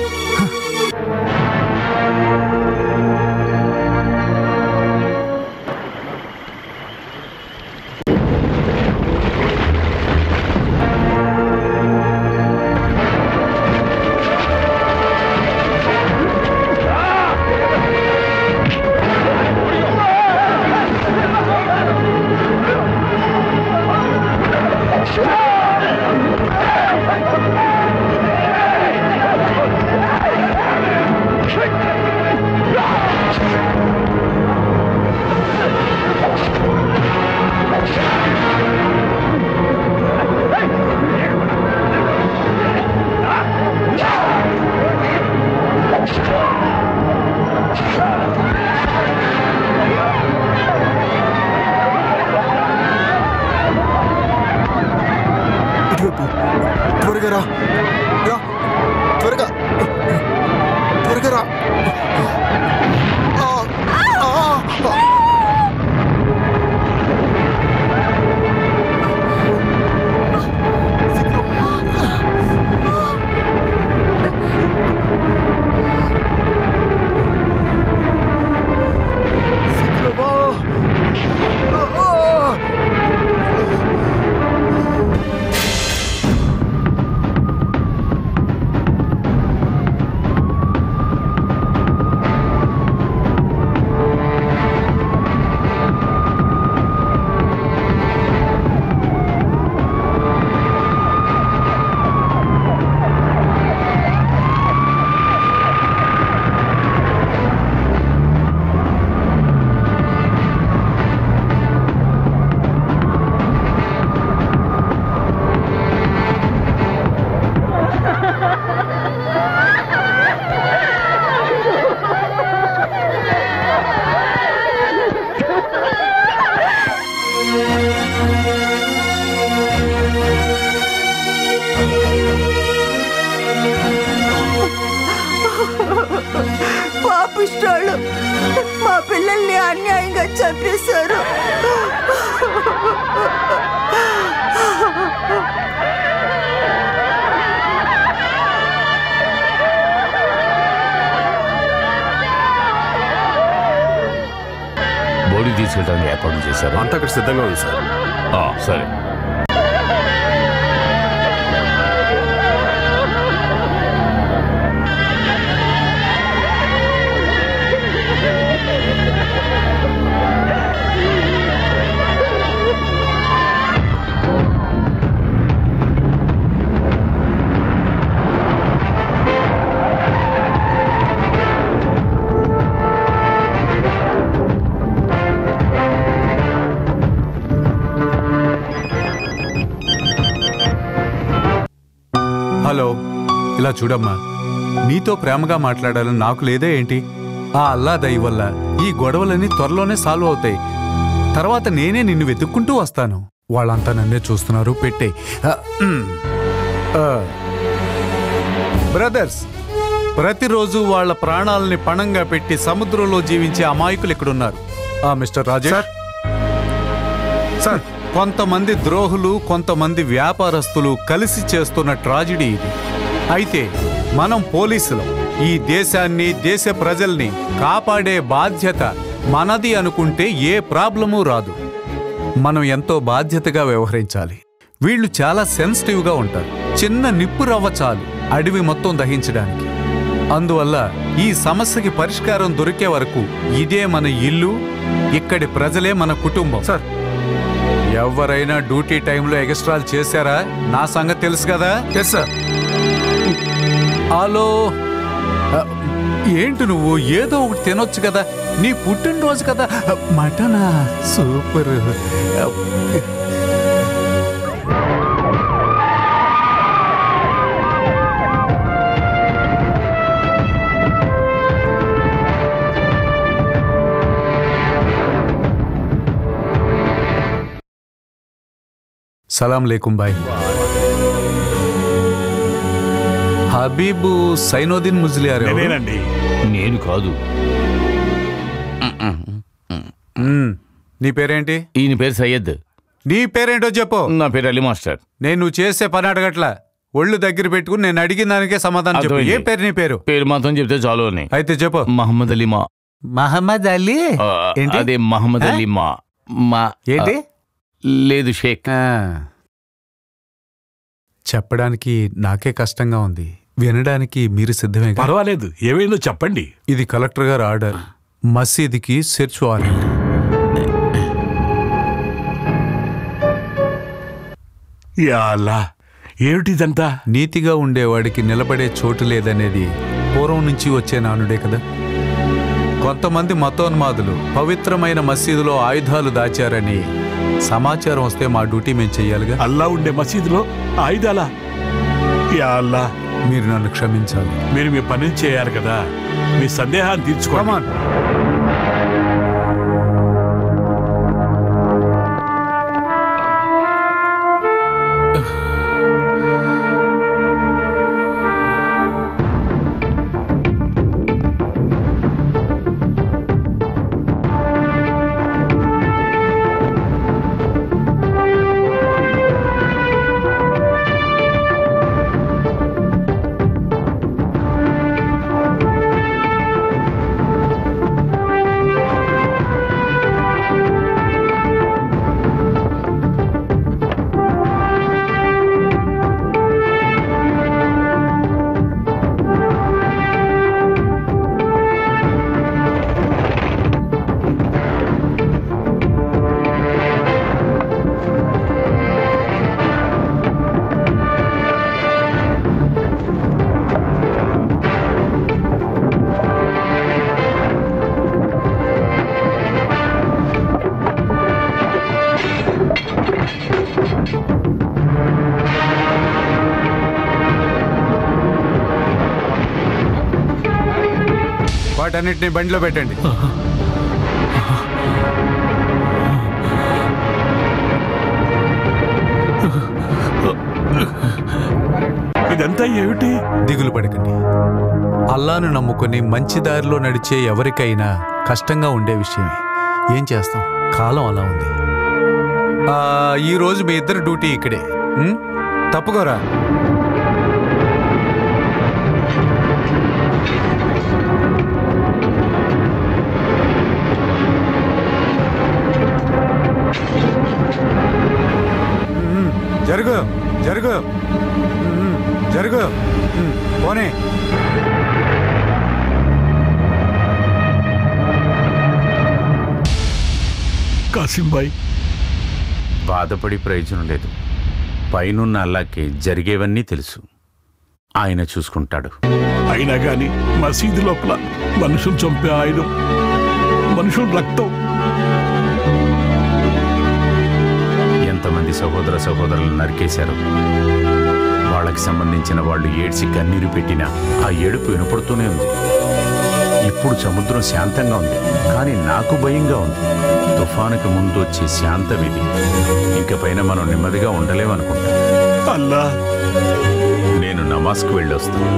త్వరగా రా, త్వరగా త్వరగా రా. పాపిష్టాళ్ళు మా పిల్లల్ని అన్యాయంగా చంపేశారు. బోడీ తీసుకెళ్ళడానికి ఏర్పాటు చేశారు. అంతా అక్కడ సిద్ధంగా ఉంది సార్. సరే. హలో, ఇలా చూడమ్మా, నీతో ప్రేమగా మాట్లాడాలని నాకు లేదే ఏంటి? ఆ అల్లా దయ వల్ల ఈ గొడవలన్నీ త్వరలోనే సాల్వ్ అవుతాయి. తర్వాత నేనే నిన్ను వెతుక్కుంటూ వస్తాను. వాళ్ళంతా నన్నే చూస్తున్నారు. పెట్టే బ్రదర్స్, ప్రతిరోజు వాళ్ళ ప్రాణాలని పణంగా పెట్టి సముద్రంలో జీవించే అమాయకులు ఇక్కడున్నారు. మిస్టర్ రాజేష్ సార్, కొంతమంది ద్రోహులు, కొంతమంది వ్యాపారస్తులు కలిసి చేస్తున్న ట్రాజిడీ ఇది. అయితే మనం పోలీసులు ఈ దేశాన్ని, దేశ ప్రజల్ని కాపాడే బాధ్యత మనది అనుకుంటే ఏ ప్రాబ్లమూ రాదు. మనం ఎంతో బాధ్యతగా వ్యవహరించాలి. వీళ్ళు చాలా సెన్సిటివ్గా ఉంటారు. చిన్న నిప్పు రవ్వ చాలు అడవి మొత్తం దహించడానికి. అందువల్ల ఈ సమస్యకి పరిష్కారం దొరికే వరకు ఇదే మన ఇల్లు, ఇక్కడి ప్రజలే మన కుటుంబం. సార్, ఎవరైనా డ్యూటీ టైంలో ఎక్స్ట్రాలు చేశారా? నా సంగతి తెలుసు కదా. సార్. హలో, ఏంటి నువ్వు ఏదో ఒకటి తినొచ్చు కదా, నీ పుట్టినరోజు కదా. మటనా? సూపర్. సలాం లేకుం బాయ్. హబీబు సైనోద్దీన్ ముజ్లియార్. నేను కాదు. నీ పేరేంటి? ఈయన పేరు సయ్యద్. నీ పేరేంటో చెప్పు. నా పేరు అలీ మాస్టర్. నేను నువ్వు చేసే పని అడగట్లా, ఒళ్ళు దగ్గర పెట్టుకుని నేను అడిగిన దానికే సమాధానం చెప్పు. ఏం పేరు నీ పేరు? పేరు మాత్రం చెప్తే చాలు అని. అయితే చెప్పు. మహమ్మద్ అలీమా. మహమ్మద్ అలీ? అదే మహమ్మద్ అలీమా. ఏంటి? లేదు షేక్. చెప్పడానికి నాకే కష్టంగా ఉంది, వినడానికి మీరు సిద్ధమే. పర్వాలేదు, ఏమైందో చెప్పండి. ఇది కలెక్టర్ గారు ఆర్డర్. మసీదుకి సెర్చ్ వారెంట్. యా అల్లా, ఏమిటిదంతా? నీతిగా ఉండేవాడికి నిలబడే చోటు లేదనేది పూర్వం నుంచి వచ్చే నానుడే కదా. కొంతమంది మతోన్మాదులు పవిత్రమైన మసీదులో ఆయుధాలు దాచారని సమాచారం వస్తే మా డ్యూటీ మేము చెయ్యాలిగా. అల్లా ఉండే మసీదులో ఆయుధాలా? యా అల్లా, మీరు నన్ను క్షమించాలి. మీరు మీ పని చేయాలి కదా, మీ సందేహాన్ని తీర్చుకోమని. వాటన్నిటిని బండిలో పెట్టండి. ఇదంతా ఏమిటి? దిగులు పడకండి. అల్లాను నమ్ముకొని మంచి దారిలో నడిచే ఎవరికైనా కష్టంగా ఉండే విషయమే. ఏం చేస్తాం, కాలం అలా ఉంది. ఈ రోజు మీ ఇద్దరు డ్యూటీ ఇక్కడే. తప్పుకోరా. జరుగు జరుగు జరుగు. పోనీ. కాసింబాయ్, బాధపడి ప్రయోజనం లేదు. పైనున్న అల్లాకి జరిగేవన్నీ తెలుసు. ఆయన చూసుకుంటాడు. అయినా గాని మసీదు లోపల మనుషులు చంపే ఆయుధం, మనుషుల రక్తం. ఎంతమంది సహోదర సహోదరులను నరికేశారు. వాళ్ళకి సంబంధించిన వాళ్ళు ఏడ్చి కన్నీరు పెట్టినా ఆ ఏడుపు వినపడుతూనే ఉంది. ఇప్పుడు సముద్రం శాంతంగా ఉంది, కానీ నాకు భయంగా ఉంది. తుఫానుకి ముందు వచ్చే శాంతం ఇది. ఇంకపైన మనం నెమ్మదిగా ఉండలేమనుకుంటా. అల్లా, నేను నమాజ్కి వెళ్ళొస్తాను.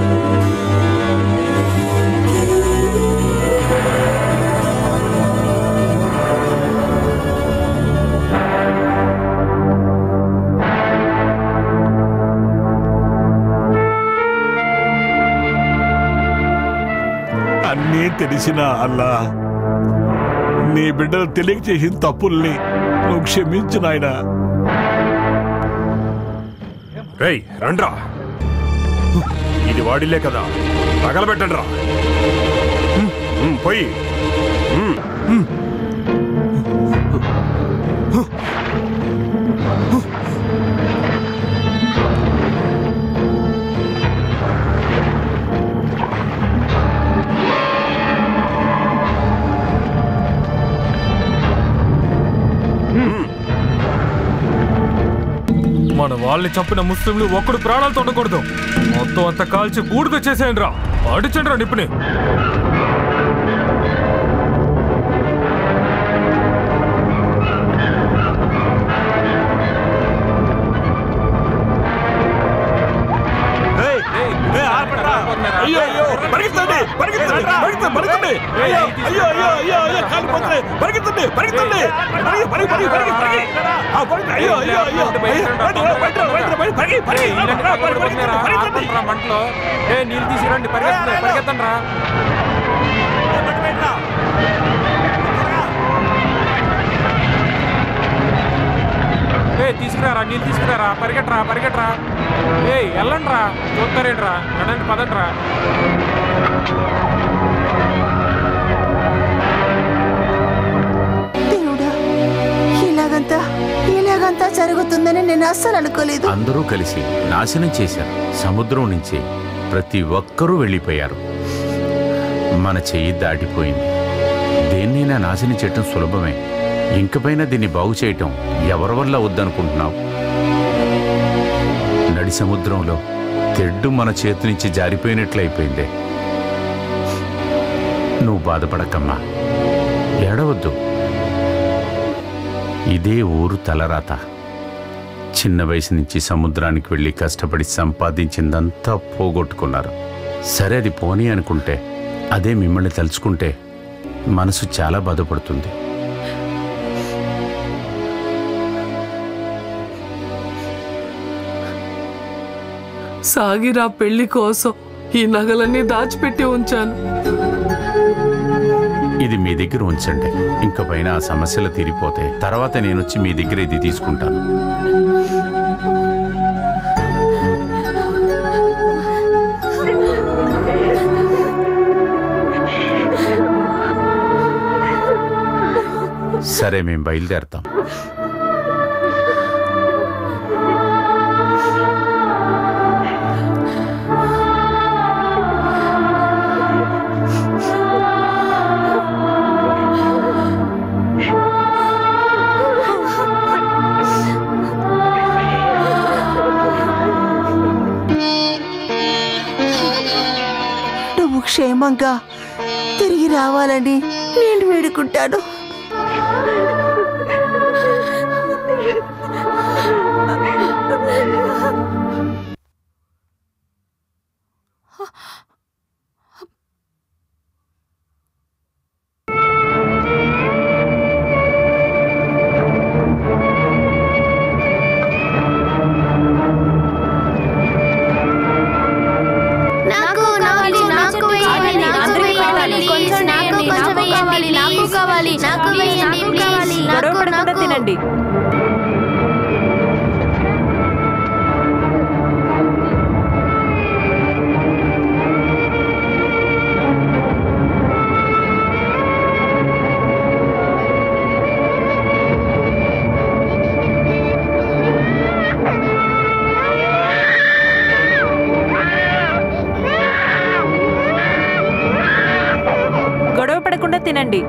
అన్నీ తెలిసిన అల్లా, నీ బిడ్డలు తెలియక చేసిన తప్పుల్ని నువ్వు క్షమించు నాయనా. రేయ్ రండ్రా, ఇది వాడిలే కదా, తగలబెట్టండి రా. పోయి మన వాళ్ళని చంపిన ముస్లింలు ఒక్కడు ప్రాణాలతో ఉండకూడదు. మొత్తం అంతా కాల్చి బూడిద చేసేయండి రా. అడిచండి రా నిప్పుని. అయ్యో అయ్యో, పరిగెత్తండి పరిగెత్తండి పరిగెత్తండి. అయ్యో అయ్యో అయ్యో అయ్యో అయ్యో, కాలిపోతున్నాయి. పరిగెత్తండి పరిగెత్తండి. అయ్యో అయ్యో అయ్యో, మంటలో నీళ్ళు తీసుకురండి. పరిగెత్తండి రా. తీసుకురారా, నీళ్ళు తీసుకురారా. పరిగెట్టరా పరిగెట్టరా. వెళ్ళండి రా. చూస్తారేంట్రా, నడండి పదండి రా. దేవుడా, ఇలాగంతా జరుగుతుందని నేను అస్సలు అనుకోలేదు. అందరూ కలిసి నాశనం చేశారు. సముద్రం నుంచి ప్రతి ఒక్కరూ వెళ్ళిపోయారు. మన చెయ్యి దాటిపోయింది. దేన్నైనా నాశనం చేయటం సులభమే. ఇంకపైన దీన్ని బాగు చేయటం ఎవరి వల్ల వద్దనుకుంటున్నావు? నడి సముద్రంలో తెడ్డు మన చేతి నుంచి జారిపోయినట్లయిపోయిందే. నువ్వు బాధపడకమ్మా, ఏడవద్దు. ఇదే ఊరు తలరాత. చిన్న వయసు నుంచి సముద్రానికి వెళ్ళి కష్టపడి సంపాదించిందంతా పోగొట్టుకున్నారు. సరే, అది పోనీ అనుకుంటే, అదే మిమ్మల్ని తలుచుకుంటే మనసు చాలా బాధపడుతుంది. సాగిరా పెళ్లి కోసం ఈ నగలన్నీ దాచిపెట్టి ఉంచాను. ఇది మీ దగ్గర ఉంచండి. ఇంక పైన ఆ సమస్యలు తీరిపోతే తర్వాత నేను వచ్చి మీ దగ్గర ఇది తీసుకుంటాను. సరే, మేము బయలుదేరతాం. నువ్వు క్షేమంగా తిరిగి రావాలని నేను వేడుకుంటాను. తినండి. గొడవ పడకుండా తినండి.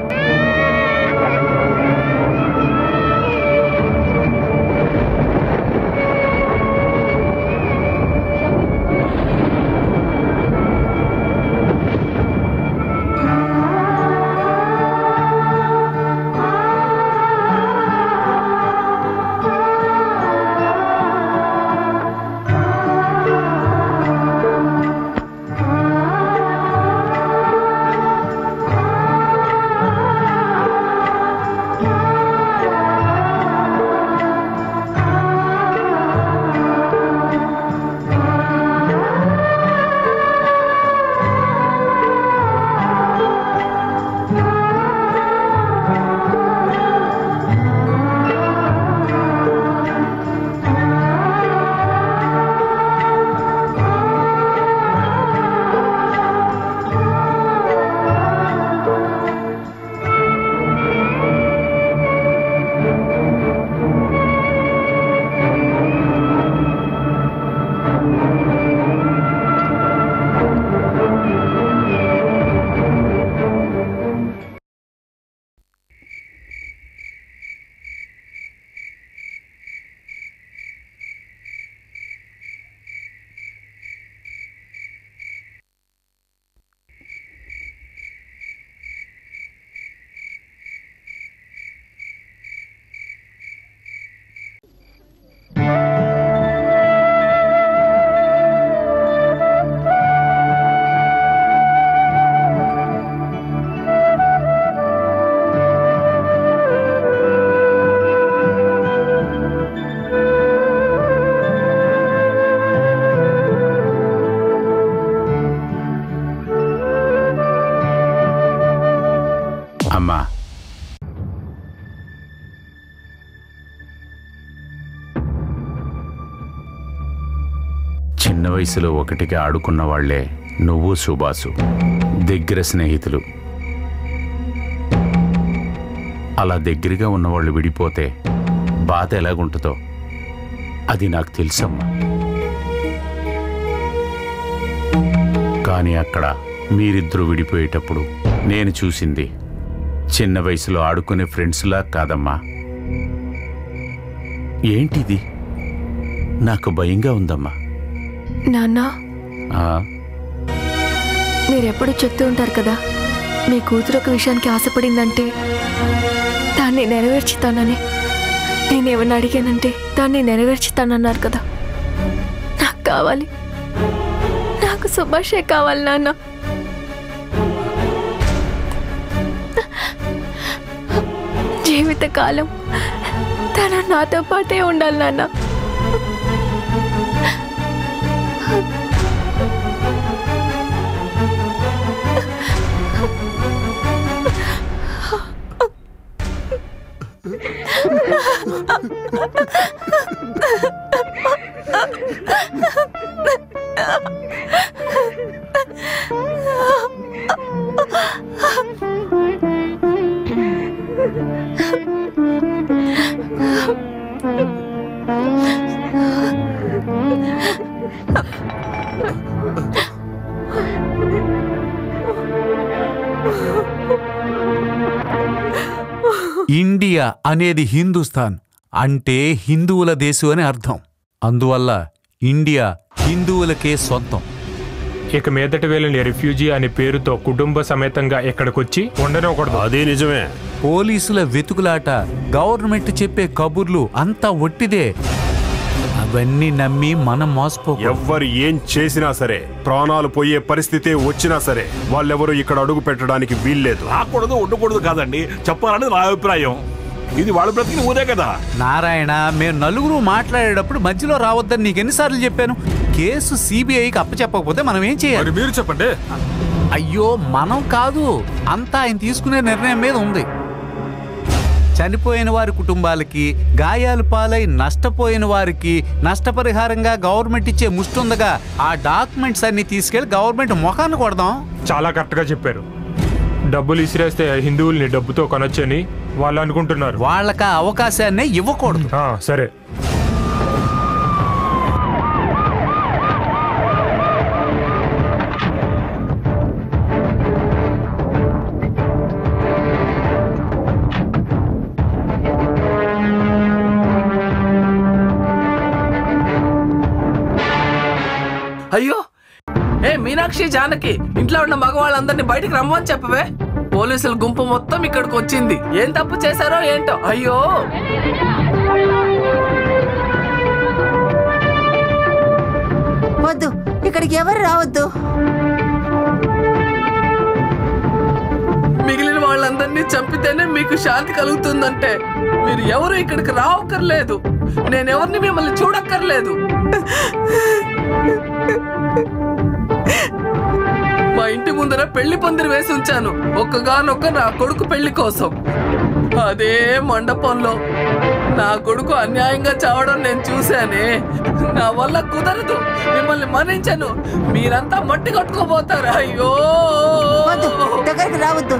అమ్మా, చిన్న వయసులో ఒకటిగా ఆడుకున్న వాళ్లే నువ్వు సుబాసు, దగ్గర స్నేహితులు. అలా దగ్గరగా ఉన్నవాళ్ళు విడిపోతే బాధ ఎలాగుంటుందో అది నాకు తెలుసమ్మా. కానీ అక్కడ మీరిద్దరూ విడిపోయేటప్పుడు నేను చూసింది చిన్న వయసులో ఆడుకునే ఫ్రెండ్స్లా కాదమ్మా. ఏంటిది? నాకు భయంగా ఉందమ్మా. నాన్నా, మీరెప్పుడు చెప్తూ ఉంటారు కదా, మీ కూతురు ఒక విషయానికి ఆశపడిందంటే దాన్ని నెరవేర్చుతానని. నేనేమన్నా అడిగానంటే దాన్ని నెరవేర్చుతానన్నారు కదా. నాకు కావాలి, నాకు సుభాషే కావాలి నాన్న. జీవితకాలం తను నాతో పాటే ఉండాలి నాన్న. ఇండియా అనేది హిందుస్థాన్ అంటే హిందువుల దేశం అని అర్థం. అందువల్ల ఇండియా హిందువులకే సొంతం. ఇక మీదటి వీళ్ళని రిఫ్యూజీ అనే పేరుతో కుటుంబ సమేతంగా ఇక్కడికొచ్చి ఉండనివ్వకూడదు. అదే నిజమే. పోలీసుల వెతుకులాట, గవర్నమెంట్ చెప్పే కబుర్లు అంతా ఒట్టిదే. అవన్నీ నమ్మి మనం మోసపో. ఎవ్వరు ఏం చేసినా సరే, ప్రాణాలు పోయే పరిస్థితి వచ్చినా సరే, వాళ్ళెవరూ ఇక్కడ అడుగు పెట్టడానికి వీల్లేదు. రాకూడదు, ఉండకూడదు కాదండి, చెప్పాలనేది నా అభిప్రాయం. ఇది వాళ్ళ బ్రతికి ఊరే కదా. నారాయణ, మేము నలుగురు మాట్లాడేటప్పుడు మధ్యలో రావద్దని నీకు ఎన్నిసార్లు చెప్పాను? కేసు సిబిఐకి అప్పచెప్పకపోతే మనం ఏం చేయాలి? మీరు చెప్పండి. అయ్యో, మనం కాదు, అంతా ఆయన తీసుకునే నిర్ణయం మీద ఉంది. చనిపోయిన వారి కుటుంబాలకి, గాయాలు పాలై నష్టపోయిన వారికి నష్టపరిహారంగా గవర్నమెంట్ ఇచ్చే ముష్టుందగా ఆ డాక్యుమెంట్స్ అన్ని తీసుకెళ్లి గవర్నమెంట్ ముఖాన్ని కొడదాం. చాలా కరెక్ట్గా చెప్పారు. డబ్బులు ఇసిరేస్తే హిందువుల్ని డబ్బుతో కొనొచ్చని వాళ్ళు అనుకుంటున్నారు. వాళ్ళకి ఆ అవకాశాన్ని ఇవ్వకూడదు. సరే. అయ్యో, ఏ మీనాక్షి, జానకి, ఇంట్లో ఉన్న మగవాళ్ళందరినీ బయటికి రమ్మని చెప్పవే. పోలీసుల గుంపు మొత్తం ఇక్కడికి వచ్చింది. ఏం తప్పు చేశారో ఏంటో. అయ్యో, వద్దు, ఇక్కడికి ఎవరు రావద్దు. మిగిలిన వాళ్ళందరినీ చంపితేనే మీకు శాంతి కలుగుతుందంటే మీరు ఎవరు ఇక్కడికి రావక్కర్లేదు. నేనెవరిని మిమ్మల్ని చూడక్కర్లేదు. మా ఇంటి ముందర పెళ్లి పందిరి వేసి ఉంచాను, ఒక్కగానొక్క నా కొడుకు పెళ్లి కోసం. అదే మండపంలో నా కొడుకు అన్యాయంగా చావడం నేను చూశానే. నా వల్ల కుదరదు, మిమ్మల్ని మన్నించను. మీరంతా మట్టి కట్టుకోబోతారు. అయ్యో, దగ్గరికి రావద్దు.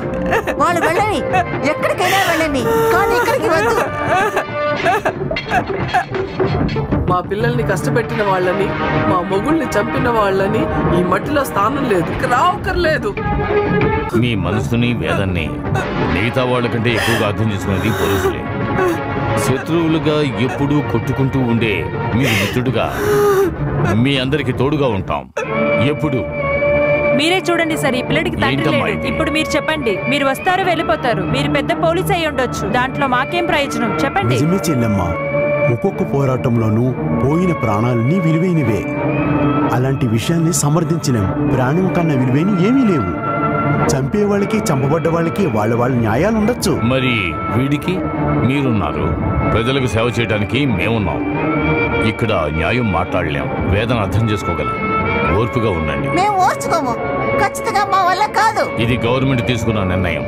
వాళ్ళు వెళ్ళని, ఎక్కడికైనా వెళ్ళండి, కానీ ఇక్కడికి వద్దు. మా పిల్లల్ని కష్టపెట్టిన వాళ్ళని, మా మొగుల్ని చంపిన వాళ్ళని ఈ మట్టిలో స్థానం లేదు, రావక్కర్లేదు. మీ మనసుని, వేదన్ని మిగతా వాళ్ళ కంటే ఎక్కువగా అర్థం చేసుకునేది పోలీసులే. శత్రువులుగా ఎప్పుడూ కొట్టుకుంటూ ఉండే మీరు మిత్రుడుగా మీ అందరికి తోడుగా ఉంటాం ఎప్పుడు. మీరే చూడండి సార్, ఈ పిల్లడికి తండ్రి లేడు. ఇప్పుడు మీరు చెప్పండి, మీరు వస్తారు వెళ్ళిపోతారు. మీరు పెద్ద పోలీస్ అయి ఉండొచ్చు, దాంట్లో మాకేం ప్రయోజనం చెప్పండి. నిజమే చెల్లెమ్మ, ఒక్కొక్క పోరాటంలోనూ పోయిన ప్రాణాలన్నీ విలువైనవే. అలాంటి విషయాన్ని సమర్థించలేం. ప్రాణం కన్నా విలువైన ఏమీ లేవు. చంపే వాళ్ళకి, చంపబడ్డ వాళ్ళకి వాళ్ళ న్యాయాలు ఉండొచ్చు. మరి వీడికి మీరున్నారు, ప్రజలకు సేవ చేయడానికి మేమున్నాం. ఇక్కడ న్యాయం మాట్లాడలేం, వేదన అర్థం చేసుకోగలం. ఓర్పుగా ఉండండి. మేము ఓర్చుకోము, ఖచ్చితంగా మా వల్ల కాదు. ఇది గవర్నమెంట్ తీసుకున్న నిర్ణయం.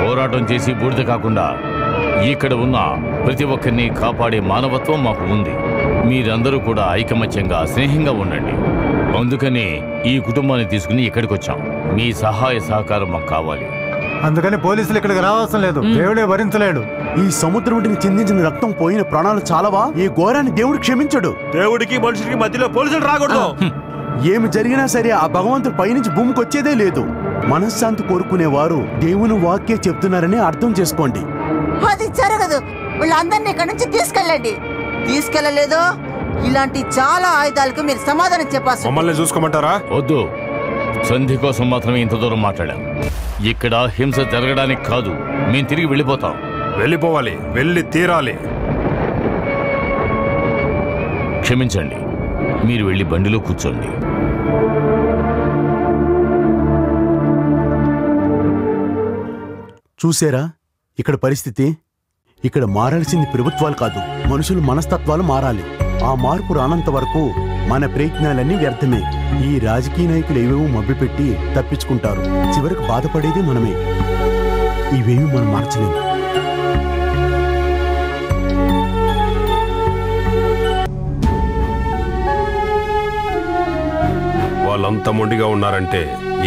పోరాటం చేసి బూడిద కాకుండా ఇక్కడ ఉన్న ప్రతి ఒక్కరిని కాపాడే మానవత్వం మాకు ఉంది. మీరందరూ కూడా ఐకమత్యంగా, స్నేహంగా ఉండండి. అందుకనే ఈ కుటుంబాన్ని తీసుకుని ఇక్కడికి వచ్చాం. మీ సహాయ సహకారం మాకు కావాలి. అందుకని పోలీసులు ఇక్కడికి రావాల్సిన లేదు, దేవుడే భరించలేడు. ఈ సముద్రం చిందించిన రక్తం, పోయిన ప్రాణాలు చాలవా? ఈ ఘోరాన్ని దేవుడు క్షమించడు. దేవుడికి మనుషులకి మధ్యలో పోలీసులు రాకూడదు. ఏమి జరిగినా సరే ఆ భగవంతుడు పైనుంచి భూమికి వచ్చేదే లేదు. మనశ్శాంతి కోరుకునేవారు దేవుని వాక్యే చెప్తున్నారని అర్థం చేసుకోండి. అది జరగదు. వీళ్ళందరినీ ఇక్కడ నుంచి తీసుకెళ్ళండి. తీసుకెళ్ళలేదో ఇలాంటి చాలా ఆయుధాలకు మీరు సమాధానం చెప్పాలి. మమ్మల్ని చూసుకోమంటారా? వద్దు, సంధి కోసం మాత్రమే ఇంత దూరం మాట్లాడాం. ఇక్కడ హింస జరగడానికి కాదు. మేము తిరిగి వెళ్ళిపోతాం. వెళ్ళిపోవాలి, వెళ్ళి తీరాలి. క్షమించండి, మీరు వెళ్ళి బండిలో కూర్చోండి. చూసారా ఇక్కడ పరిస్థితి? ఇక్కడ మారాల్సింది ప్రభుత్వాలు కాదు, మనుషుల మనస్తత్వాలు మారాలి. ఆ మార్పు రానంత వరకు మన ప్రయత్నాలన్నీ వ్యర్థమే. ఈ రాజకీయ నాయకులు ఏవేవో మభ్యపెట్టి తప్పించుకుంటారు. చివరికి బాధపడేది మనమే. ఇవేమి మనం మార్చలేము. వాళ్ళంత మొండిగా ఉన్నారంటే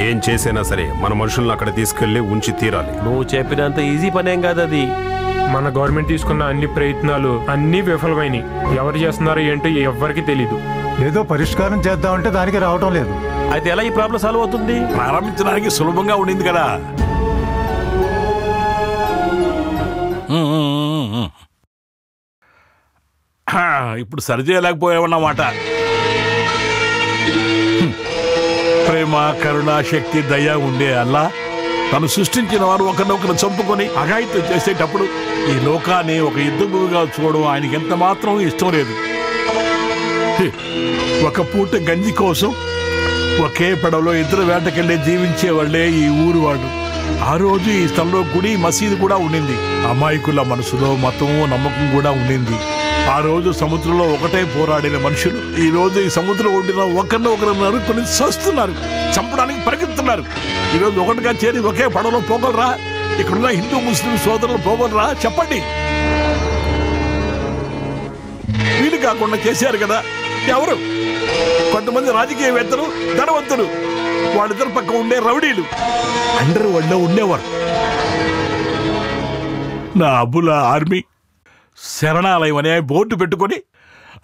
ఏం చేసైనా సరే మన మనుషులను అక్కడ తీసుకెళ్లి ఉంచి తీరాలి. నువ్వు చెప్పినంత ఈజీ పనేం కాదు అది. మన గవర్నమెంట్ తీసుకున్న అన్ని ప్రయత్నాలు అన్నీ విఫలమైనవి. ఎవరు చేస్తున్నారో ఏంటో ఎవ్వరికి తెలీదు. ఏదో పరిష్కారం చేద్దామంటే దానికి రావటం లేదు. అయితే ఎలా ఈ ప్రాబ్లం సాల్వ్ అవుతుంది? ప్రారంభించడానికి సులభంగా ఉండింది కదా. ఇప్పుడు సరి చేయలేకపోయామన్నమాట. ప్రేమ కరుణ, శక్తి, దయ ఉండే అల్లా తను సృష్టించిన వారు ఒకరినొకరు చంపుకొని అఘాయిత్యం చేసేటప్పుడు ఈ లోకాన్ని ఒక యుద్ధభూమిగా చూడడం ఆయనకి ఎంత మాత్రం ఇష్టం లేదు. ఒక పూట గంజి కోసం ఒకే పడవలో ఇద్దరు వేటకెళ్ళి జీవించే వాళ్ళే ఈ ఊరు వాడు. ఆ రోజు ఈ స్థలంలో గుడి, మసీదు కూడా ఉండింది. అమాయకుల మనసులో మతం, నమ్మకం కూడా ఉండింది. ఆ రోజు సముద్రంలో ఒకటే పోరాడిన మనుషులు ఈ రోజు ఈ సముద్రం ఒడ్డున ఒకరినొకరు నరుక్కుని చస్తున్నారు, చంపడానికి పరిగెత్తున్నారు. ఈరోజు ఒకటిగా చేరి ఒకే పడవలో పోగలరా? ఇక్కడున్న హిందూ ముస్లిం సోదరులు పోగలరా? చెప్పండి. వీలు కాకుండా చేశారు కదా ఎవరు? కొంతమంది రాజకీయవేత్తలు, ధనవంతులు, వాళ్ళిద్దరు పక్క ఉండే రౌడీలు, అండర్ వరల్డ్ లో ఉండేవారు. నా అబ్బుల ఆర్మీ శరణాలయం అనే బోర్డు పెట్టుకొని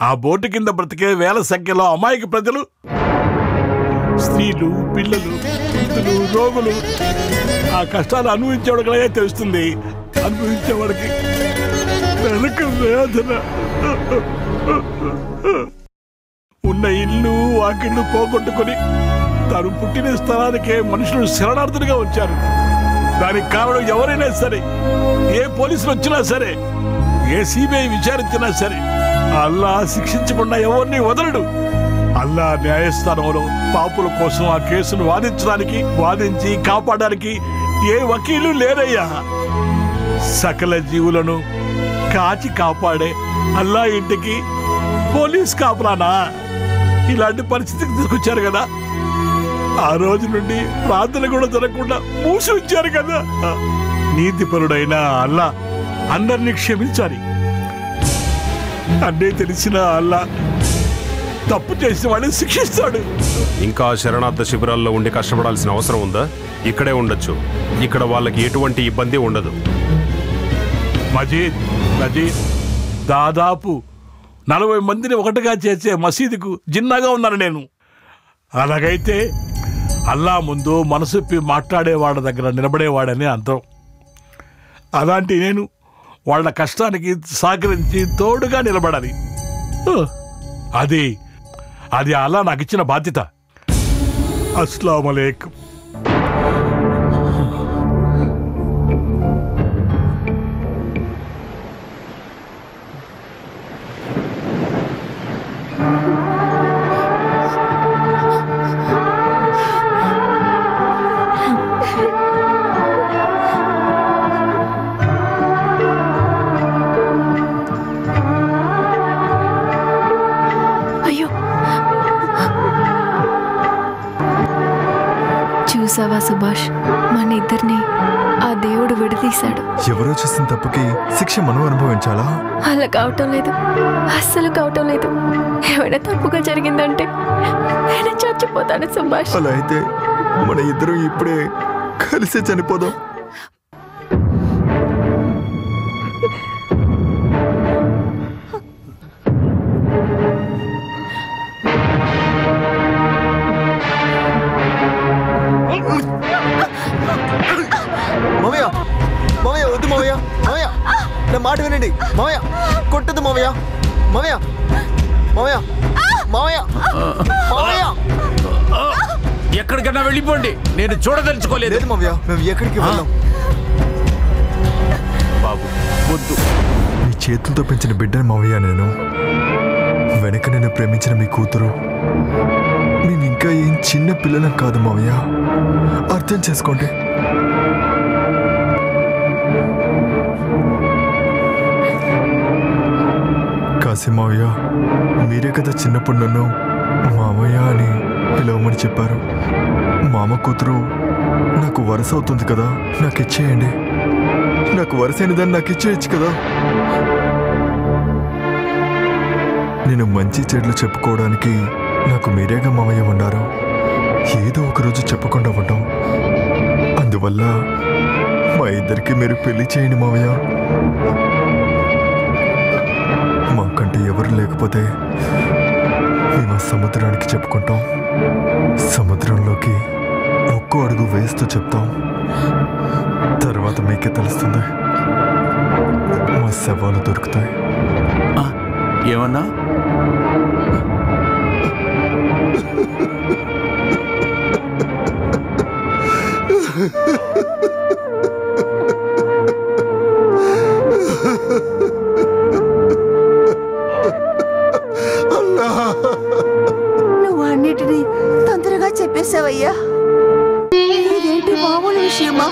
ఆ బోర్డు కింద బ్రతికే వేల సంఖ్యలో అమాయక ప్రజలు, స్త్రీలు, పిల్లలు, వృద్ధులు, రోగులు ఆ కష్టాలు అనుభవించేవాడికే తెలుస్తుంది. అనుభవించేవాడికి వెనక వేదన. ఉన్న ఇల్లు వాకిళ్ళు పోగొట్టుకొని తాను పుట్టిన స్థలానికే మనుషులు శరణార్థులుగా వచ్చారు. దానికి కారణం ఎవరైనా సరే, ఏ పోలీసులు వచ్చినా సరే, ఏ సిబిఐ విచారించినా సరే, అల్లా శిక్షించకుండా ఎవరిని వదలడు. అల్లా న్యాయస్థానంలో పాపుల కోసం ఆ కేసును వాదించి కాపాడడానికి ఏ వకీలు లేరయ్యా. సకల జీవులను కాచి కాపాడే అల్లా ఇంటికి పోలీస్ కాపురానా? ఇలాంటి పరిస్థితికి తీసుకొచ్చారు కదా. ఆ రోజు నుండి ప్రార్థన కూడా జరగకుండా మూసి ఉంచారు కదా. నీతిపరుడైన అల్లా అందరినీ క్షమించాలి. అన్నీ తెలిసిన అల్లా తప్పు చేసిన వాడిని శిక్షిస్తాడు. ఇంకా శరణార్థ శిబిరాల్లో ఉండి కష్టపడాల్సిన అవసరం ఉందా? ఇక్కడే ఉండొచ్చు. ఇక్కడ వాళ్ళకి ఎటువంటి ఇబ్బంది ఉండదు. మజీద్ దాదాపు 40 మందిని ఒకటిగా చేసే మసీదుకు జిన్నాగా ఉన్నాను నేను. అలాగైతే అల్లా ముందు మనసుప్పి మాట్లాడేవాడి దగ్గర నిలబడేవాడని అర్థం. అలాంటి నేను వాళ్ళ కష్టానికి సహకరించి తోడుగా నిలబడాలి. అది అల్లా నాకు ఇచ్చిన బాధ్యత. అస్సలాము అలైకుం. చూసావా సుభాష్, మన ఇద్దరిని ఆ దేవుడు విడదీశాడు. ఎవరో చేసిన తప్పుకి శిక్ష మనం అనుభవించాలా? అలా కావటం లేదు, అస్సలు కావటం లేదు. ఏమైనా తప్పుగా జరిగిందంటే నేను చచ్చిపోతాను సుభాష్. అలా అయితే మన ఇద్దరం ఇప్పుడే కలిసి చనిపోదాం. వద్దు మావయ్య, మావయ్య నా మాట వినండి మావయ్య, కొట్టదు మావయ్య, మావయ్య మావయ్య మావయ్య మావయ్య. ఎక్కడికన్నా వెళ్ళిపోండి, నేను చూడదలుచుకోలేదు. మావయ్య మేము ఎక్కడికి వెళ్ళాం. బాబు వద్దు. మీ చేతులతో పెంచిన బిడ్డను మావయ్య నేను. వెనక నేను ప్రేమించిన మీ కూతురు. మేము ఇంకా ఏం చిన్న పిల్లలం కాదు మావయ్య, అర్థం చేసుకోండి. కాశీ మావయ్య, మీరే కదా చిన్నప్పుడు నన్ను మామయ్య అని పిలవమని చెప్పారు. మామ కూతురు నాకు వరుస అవుతుంది కదా, నాకు ఇచ్చేయండి. నాకు వరుస అయినదాన్ని నాకు ఇచ్చేయచ్చు కదా. నేను మంచి చెడులు చెప్పుకోవడానికి నాకు మీరేగా మామయ్య ఉన్నారు. ఏదో ఒకరోజు చెప్పకుండా ఉంటాం. అందువల్ల మా ఇద్దరికి మీరు పెళ్లి చేయండి మావయ్య. మాకంటే ఎవరు లేకపోతే మేము ఆ సముద్రానికి చెప్పుకుంటాం. సముద్రంలోకి ఒక్కో అడుగు వేస్తూ చెప్తాం. తర్వాత మీకే తెలుస్తుంది, మా శవాలు దొరుకుతాయి. ఏమన్నా? తొందరగా చెప్పేశావయ్యా. ఇదేంటి మామూలు విషయమా?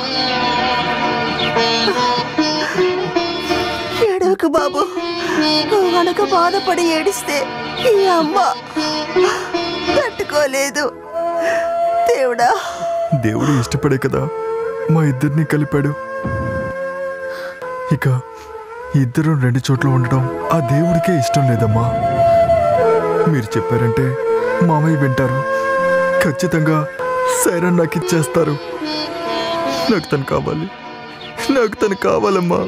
ఏడవకు బాబు. నువ్వు గనక బాధపడి ఏడిస్తే ఈ అమ్మ తట్టుకోలేదు. దేవుడా, దేవుడు ఇష్టపడే కదా మా ఇద్దరిని కలిపాడు. ఇక ఇద్దరు రెండు చోట్ల ఉండడం ఆ దేవుడికే ఇష్టం లేదమ్మా. మీరు చెప్పారంటే మామయ్య వింటారు. ఖచ్చితంగా సైరన్ నాకు ఇచ్చేస్తారు. నాకు తను కావాలి, నాకు తను కావాలమ్మా.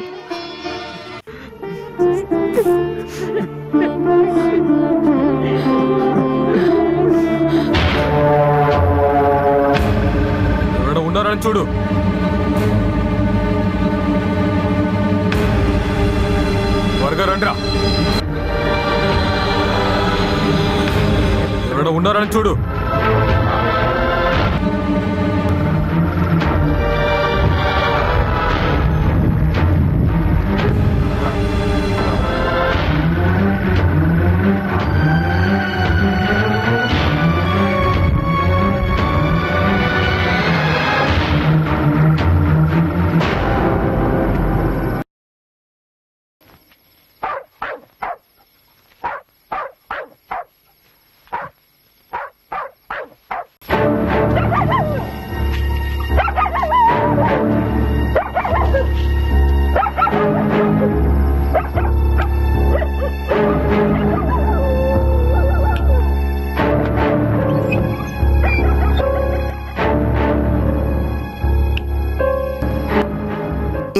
ఎవడ ఉన్నారని చూడు. త్వరగా రండ్రా. ఎవడ ఉన్నారని చూడు.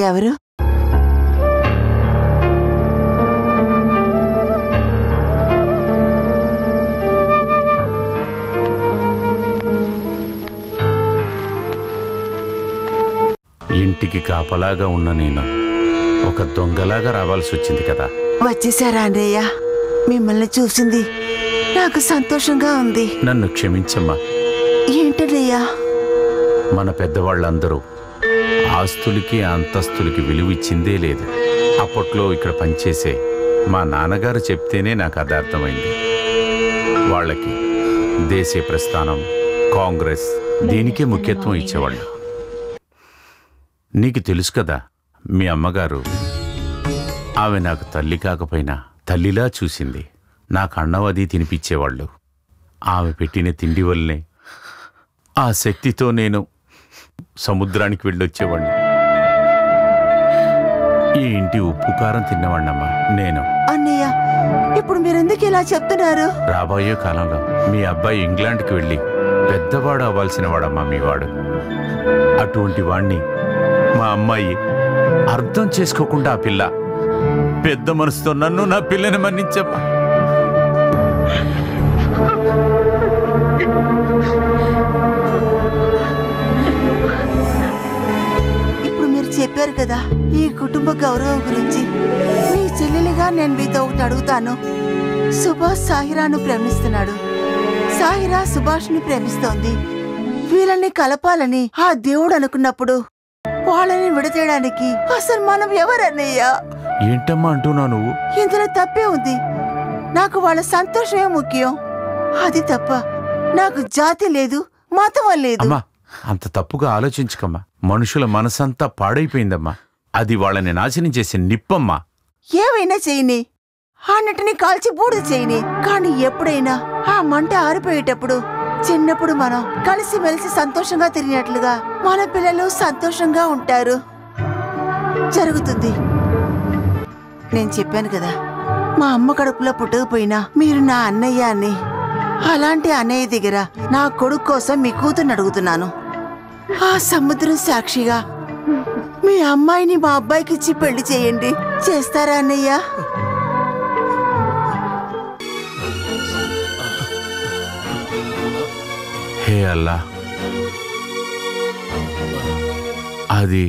ఎవరు? ఇంటికి కాపలాగా ఉన్న నేను ఒక దొంగలాగా రావాల్సి వచ్చింది కదా. వచ్చేసారా అన్నయ్య? మిమ్మల్ని చూసింది నాకు సంతోషంగా ఉంది. నన్ను క్షమించమ్మా. ఏంటన్నయ్యా? మన పెద్దవాళ్ళందరూ ఆస్తులకి అంతస్తులకి విలువిచ్చిందే లేదు. అప్పట్లో ఇక్కడ పనిచేసే మా నాన్నగారు చెప్తేనే నాకు అది అర్థమైంది. వాళ్ళకి దేశీయ ప్రస్థానం, కాంగ్రెస్ దీనికే ముఖ్యత్వం ఇచ్చేవాళ్ళు. నీకు తెలుసు కదా, మీ అమ్మగారు, ఆమె నాకు తల్లి కాకపోయినా తల్లిలా చూసింది. నాకు అన్నవది తినిపించేవాళ్ళు. ఆమె పెట్టిన తిండి వల్లనే ఆ శక్తితో నేను సముద్రానికి వెళ్ళొచ్చేవాడిని. ఈ ఇంటి ఉప్పు కారం తిన్నవాణ్ణమ్మా నేను. అన్నయ్య, ఇప్పుడు మీరెందుకు ఇలా చెప్తున్నారు? రాబోయే కాలంలో మీ అబ్బాయి ఇంగ్లాండ్కి వెళ్ళి పెద్దవాడు అవ్వాల్సిన వాడమ్మా మీ వాడు. అటువంటి వాణ్ణి మా అమ్మాయి అర్థం చేసుకోకుండా ఆ పిల్ల పెద్ద మనసుతో నన్ను, నా పిల్లని మన్నించమ్మా. ఇప్పుడు మీరు చెప్పారు కదా ఈ కుటుంబ గౌరవం గురించి. మీ చెల్లెలిగా నేను మీతో ఒకటి అడుగుతాను. సుభాష్ సాహిరాను ప్రేమిస్తున్నాడు, సాహిరా సుభాష్ని ప్రేమిస్తోంది. వీళ్ళని కలపాలని ఆ దేవుడు అనుకున్నప్పుడు వాళ్ళని విడతీయడానికి అసలు మనం ఎవరన్నయ్యా? ఏంటమ్మా అంటున్నావు నువ్వు? ఇందులో తప్పే ఉంది. నాకు వాళ్ళ సంతోషమే ముఖ్యం. అది తప్ప నాకు జాతి లేదు, మతం లేదు. అమ్మా, అంత తప్పుగా ఆలోచించుకమ్మా. మనుషుల మనసంతా పాడైపోయిందమ్మా. అది వాళ్ళని నాశనం చేసే నిప్పమ్మా. ఏవైనా చేయని, అన్నిటినీ కాల్చి బూడిద చేయని. కానీ ఎప్పుడైనా ఆ మంట ఆరిపోయేటప్పుడు, చిన్నప్పుడు మనం కలిసిమెలిసి సంతోషంగా తిరిగినట్లుగా మన పిల్లలు సంతోషంగా ఉంటారు. జరుగుతుంది. నేను చెప్పాను కదా, మా అమ్మ కడుపులో పుట్టకపోయినా మీరు నా అన్నయ్య అని. అలాంటి అన్నయ్య దగ్గర నా కొడుకు కోసం మీ కూతుర్ని అడుగుతున్నాను. ఆ సముద్రం సాక్షిగా మీ అమ్మాయిని మా అబ్బాయికి ఇచ్చి పెళ్లి చేయండి. చేస్తారా అన్నయ్య? హే అల్లా, అది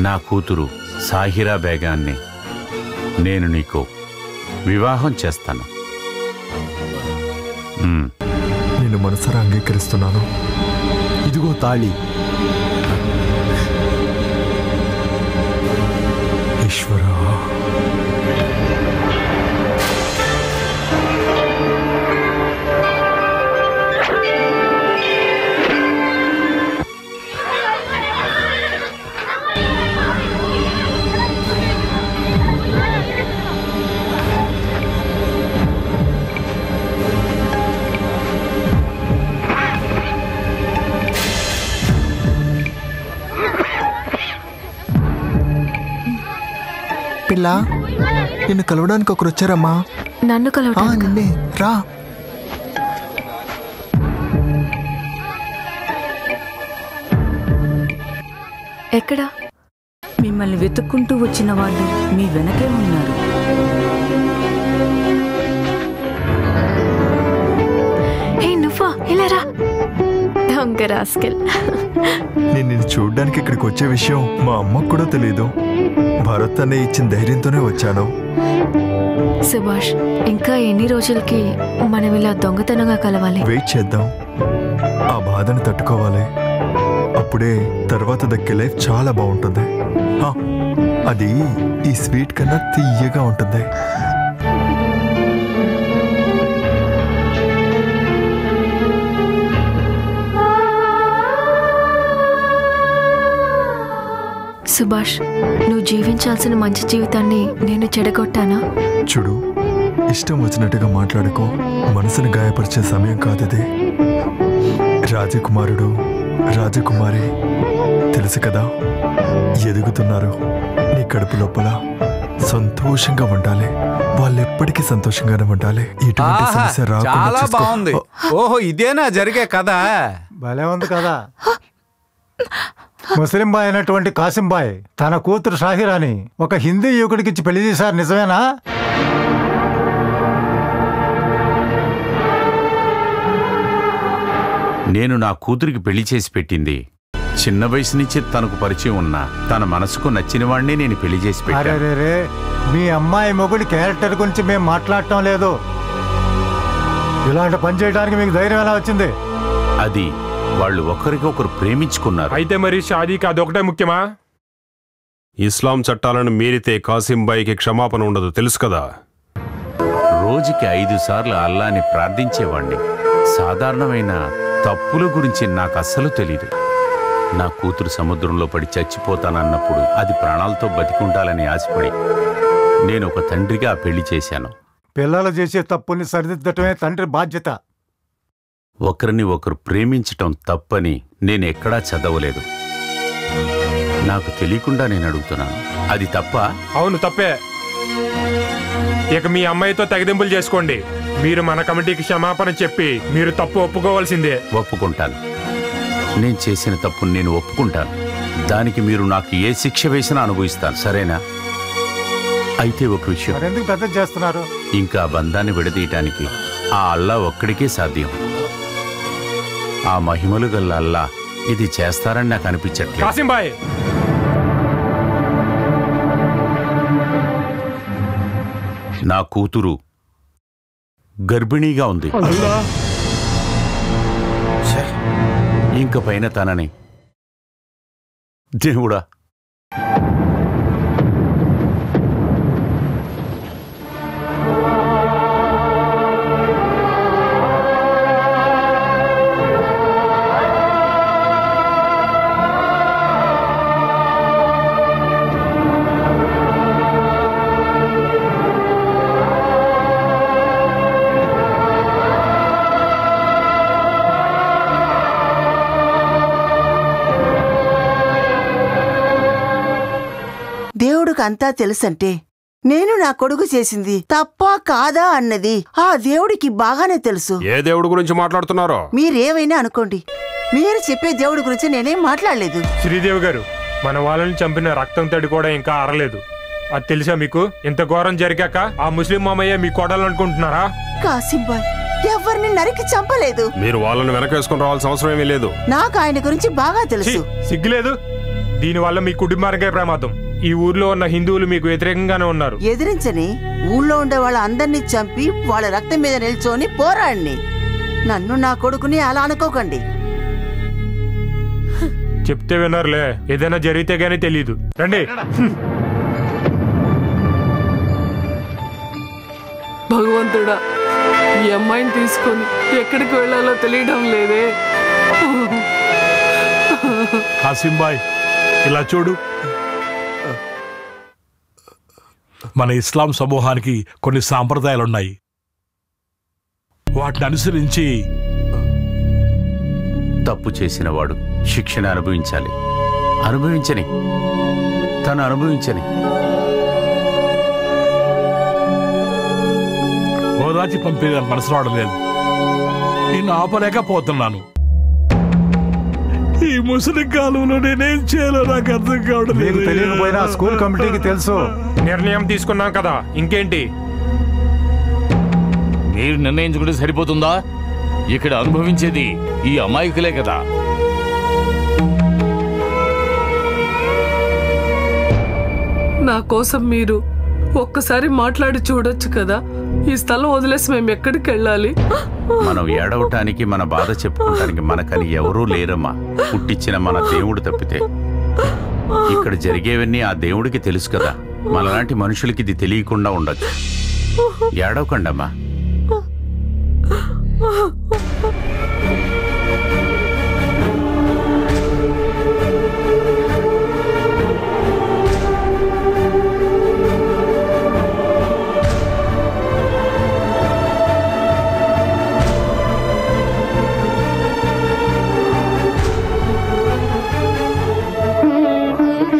నా కూతురు సాహిరా బేగాన్ని నేను నీకు వివాహం చేస్తాను. నేను మనసారా అంగీకరిస్తున్నాను. ఇదిగో తాళి. ఈశ్వరా, పిల్ల, నిన్ను కలవడానికి ఒకరు వచ్చారమ్మా. నన్ను కలవడానికి? నిన్నే, రా. ఎక్కడా? మిమ్మల్ని వెతుక్కుంటూ వచ్చిన వాళ్ళు మీ వెనకే ఉన్నారు. నువ్వా? ఇలా రా. దొంగ రాస్కెల్. నేను నిన్ను చూడ్డానికి ఇక్కడికి వచ్చే విషయం మా అమ్మకు కూడా తెలియదు. భరత్ అనే ఇచ్చిన ధైర్యంతోనే వచ్చాను. సుభాష్, ఇంకా ఎన్ని రోజులకి మనం ఇలా దొంగతనంగా కలవాలి? వెయిట్ చేద్దాం. ఆ బాధను తట్టుకోవాలి. అప్పుడే తర్వాత దక్కే లైఫ్ చాలా బాగుంటుంది. అది ఈ స్వీట్ కన్నా తీయగా ఉంటుంది. సుభాష్, నువ్వు జీవించాల్సిన మంచి జీవితాన్ని నేను చెడగొట్టానా? చూడు, ఇష్టం వచ్చినట్టుగా మాట్లాడుకో. మనసును గాయపరిచే సమయం కాదది. రాజకుమారుడు, రాజకుమారి తెలుసు కదా, ఎదుగుతున్నారు. నీ కడుపు లోపల సంతోషంగా ఉండాలి. వాళ్ళెప్పటికీ సంతోషంగానే ఉండాలి. ఎటువంటి సమస్య రాకుండా చాలా చూసుకో. బాగుంది. ఓహో, ఇదేనా జరిగే కదా? భలే ఉంది కదా. ముస్లిం బాయ్ అయినటువంటి కాసిం బాయ్ తన కూతురు షాహిరాని ఒక హిందీ యువకుడికిచ్చి పెళ్లి చేశారు, నిజమేనా? నేను నా కూతురికి పెళ్లి చేసి పెట్టింది చిన్న వయసు నుంచి తనకు పరిచయం ఉన్నా తన మనసుకు నచ్చిన వాడిని నేను పెళ్లి చేసి పెట్టాను. అరే, మీ అమ్మాయి మొగుడి క్యారెక్టర్ గురించి మేము మాట్లాడటం లేదు. ఇలాంటి పని చేయడానికి మీకు ధైర్యం ఎలా వచ్చింది? అది వాళ్ళు ఒకరికొకరు ప్రేమించుకున్నారు. అయితే మరి షాదీకి అదొకటే ముఖ్యమా? ఇస్లాం చట్టాలను మీరితే కాసిం బాయికి క్షమాపణ ఉండదు, తెలుసు కదా. రోజుకి 5 సార్లు అల్లాని ప్రార్థించేవాణ్ణి. సాధారణమైన తప్పుల గురించి నాకు అస్సలు తెలీదు. నా కూతురు సముద్రంలో పడి చచ్చిపోతానన్నప్పుడు అది ప్రాణాలతో బతికుండాలని ఆశపడి నేను ఒక తండ్రిగా పెళ్లి చేశాను. పిల్లలు చేసే తప్పుని సరిదిద్దటమే తండ్రి బాధ్యత. ఒకరిని ఒకరు ప్రేమించటం తప్పని నేను ఎక్కడా చదవలేదు. నాకు తెలియకుండా నేను అడుగుతున్నాను, అది తప్ప? అవును, తప్పే. ఇక మీ అమ్మాయితో తెగదింపులు చేసుకోండి. మీరు మన కమిటీకి క్షమాపణ చెప్పి మీరు తప్పు ఒప్పుకోవాల్సిందే. ఒప్పుకుంటాను. నేను చేసిన తప్పును నేను ఒప్పుకుంటాను. దానికి మీరు నాకు ఏ శిక్ష వేసినా అనుభవిస్తాను, సరేనా? అయితే ఒక విషయం, ఎందుకు పెద్ద చేస్తున్నారు? ఇంకా బంధాన్ని విడదీయటానికి ఆ అల్లా ఒక్కడికే సాధ్యం. ఆ మహిమలు గల్ల అల్లా ఇది చేస్తారని నాకు అనిపించట్లేదు. కాసిం బాయ్, నా కూతురు గర్భిణీగా ఉంది. ఇంక పైన తనని దేవుడా దేవుడికి అంతా తెలుసంటే నేను నా కొడుకు చేసింది తప్పా కాదా అన్నది ఆ దేవుడికి బాగానే తెలుసు. ఏ దేవుడి గురించి మాట్లాడుతున్నారో? మీరేమైనా అనుకోండి, మీరు చెప్పే దేవుడి గురించి నేనేం మాట్లాడలేదు. శ్రీదేవి గారు, మన వాళ్ళని చంపిన రక్తం తడి కూడా ఇంకా ఆరలేదు. అది తెలుసా మీకు? ఇంత ఘోరం జరిగాక ఆ ముస్లిం మామయ్య మీ కోడలనుకుంటున్నారా? కాసిం బాయ్ ఎవరిని నరికి చంపలేదు. మీరు వాళ్ళని వెనకేసుకుని రావాల్సిన అవసరం ఏమీ లేదు. నాకు ఆయన గురించి బాగా తెలుసు. సిగ్గులేదు? దీనివల్ల మీ కుటుంబానికే ప్రమాదం. ఈ ఊర్లో ఉన్న హిందువులు మీకు వ్యతిరేకంగానే ఉన్నారు. ఎదిరించని ఊళ్ళో ఉండే వాళ్ళ అందరినీ చంపి వాళ్ళ రక్తం మీద నిల్చొని పోరాడిని. నన్ను నా కొడుకుని అలా అనుకోకండి. చెప్తే వినర్లే, ఏదైనా జరిగితే గానీ తెలీదు. రండి. భగవంతుడా, ఈ అమ్మాయిని తీసుకొని ఎక్కడికి వెళ్ళాలో తెలియడం లేదే. కాసింబాయ్, ఇలా చూడు. మన ఇస్లాం సమూహానికి కొన్ని సాంప్రదాయాలున్నాయి. వాటిని అనుసరించి తప్పు చేసిన వాడు శిక్షణ అనుభవించాలి. అనుభవించని, తను అనుభవించని. ఓదాచి పంపే మనసు రావడం లేదు. నిన్ను ఆపలేకపోతున్నాను. ఈ ముసలి కాలంలో నేనేం చేయాలో నాకు అర్థం కావడం లేదు. తెలియకపోయినా స్కూల్ కమిటీకి తెలుసు. నిర్ణయం తీసుకున్నాం కదా, ఇంకేంటి? మీరు నిర్ణయించుకుంటే సరిపోతుందా? ఇక్కడ అనుభవించేది ఈ అమాయకులే కదా. నా కోసం మీరు ఒక్కసారి మాట్లాడి చూడొచ్చు కదా. ఈ స్థలం వదిలేసి మేము ఎక్కడికి వెళ్ళాలి? మనం ఏడవటానికి, మన బాధ చెప్పుకోవటానికి మనకని ఎవరూ లేరమ్మా, పుట్టించిన మన దేవుడు తప్పితే. ఇక్కడ జరిగేవన్నీ ఆ దేవుడికి తెలుసు కదా. మనలాంటి మనుషులకి ఇది తెలియకుండా ఉండొచ్చు. ఏడవకండమ్మా.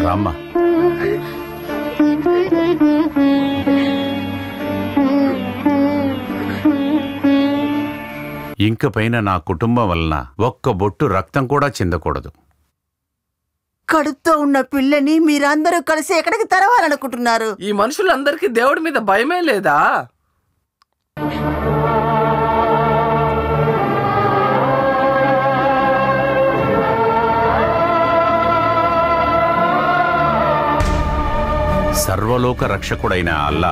రామ్మా. ఇంక పైన నా కుటుంబం వలన ఒక్క బొట్టు రక్తం కూడా చిందకూడదు. కడుపుతో ఉన్న పిల్లని మీరందరూ కలిసి ఎక్కడికి తరవాలనుకుంటున్నారు? ఈ మనుషులందరికీ దేవుడి మీద భయమే లేదా? సర్వలోక రక్షకుడైన అల్లా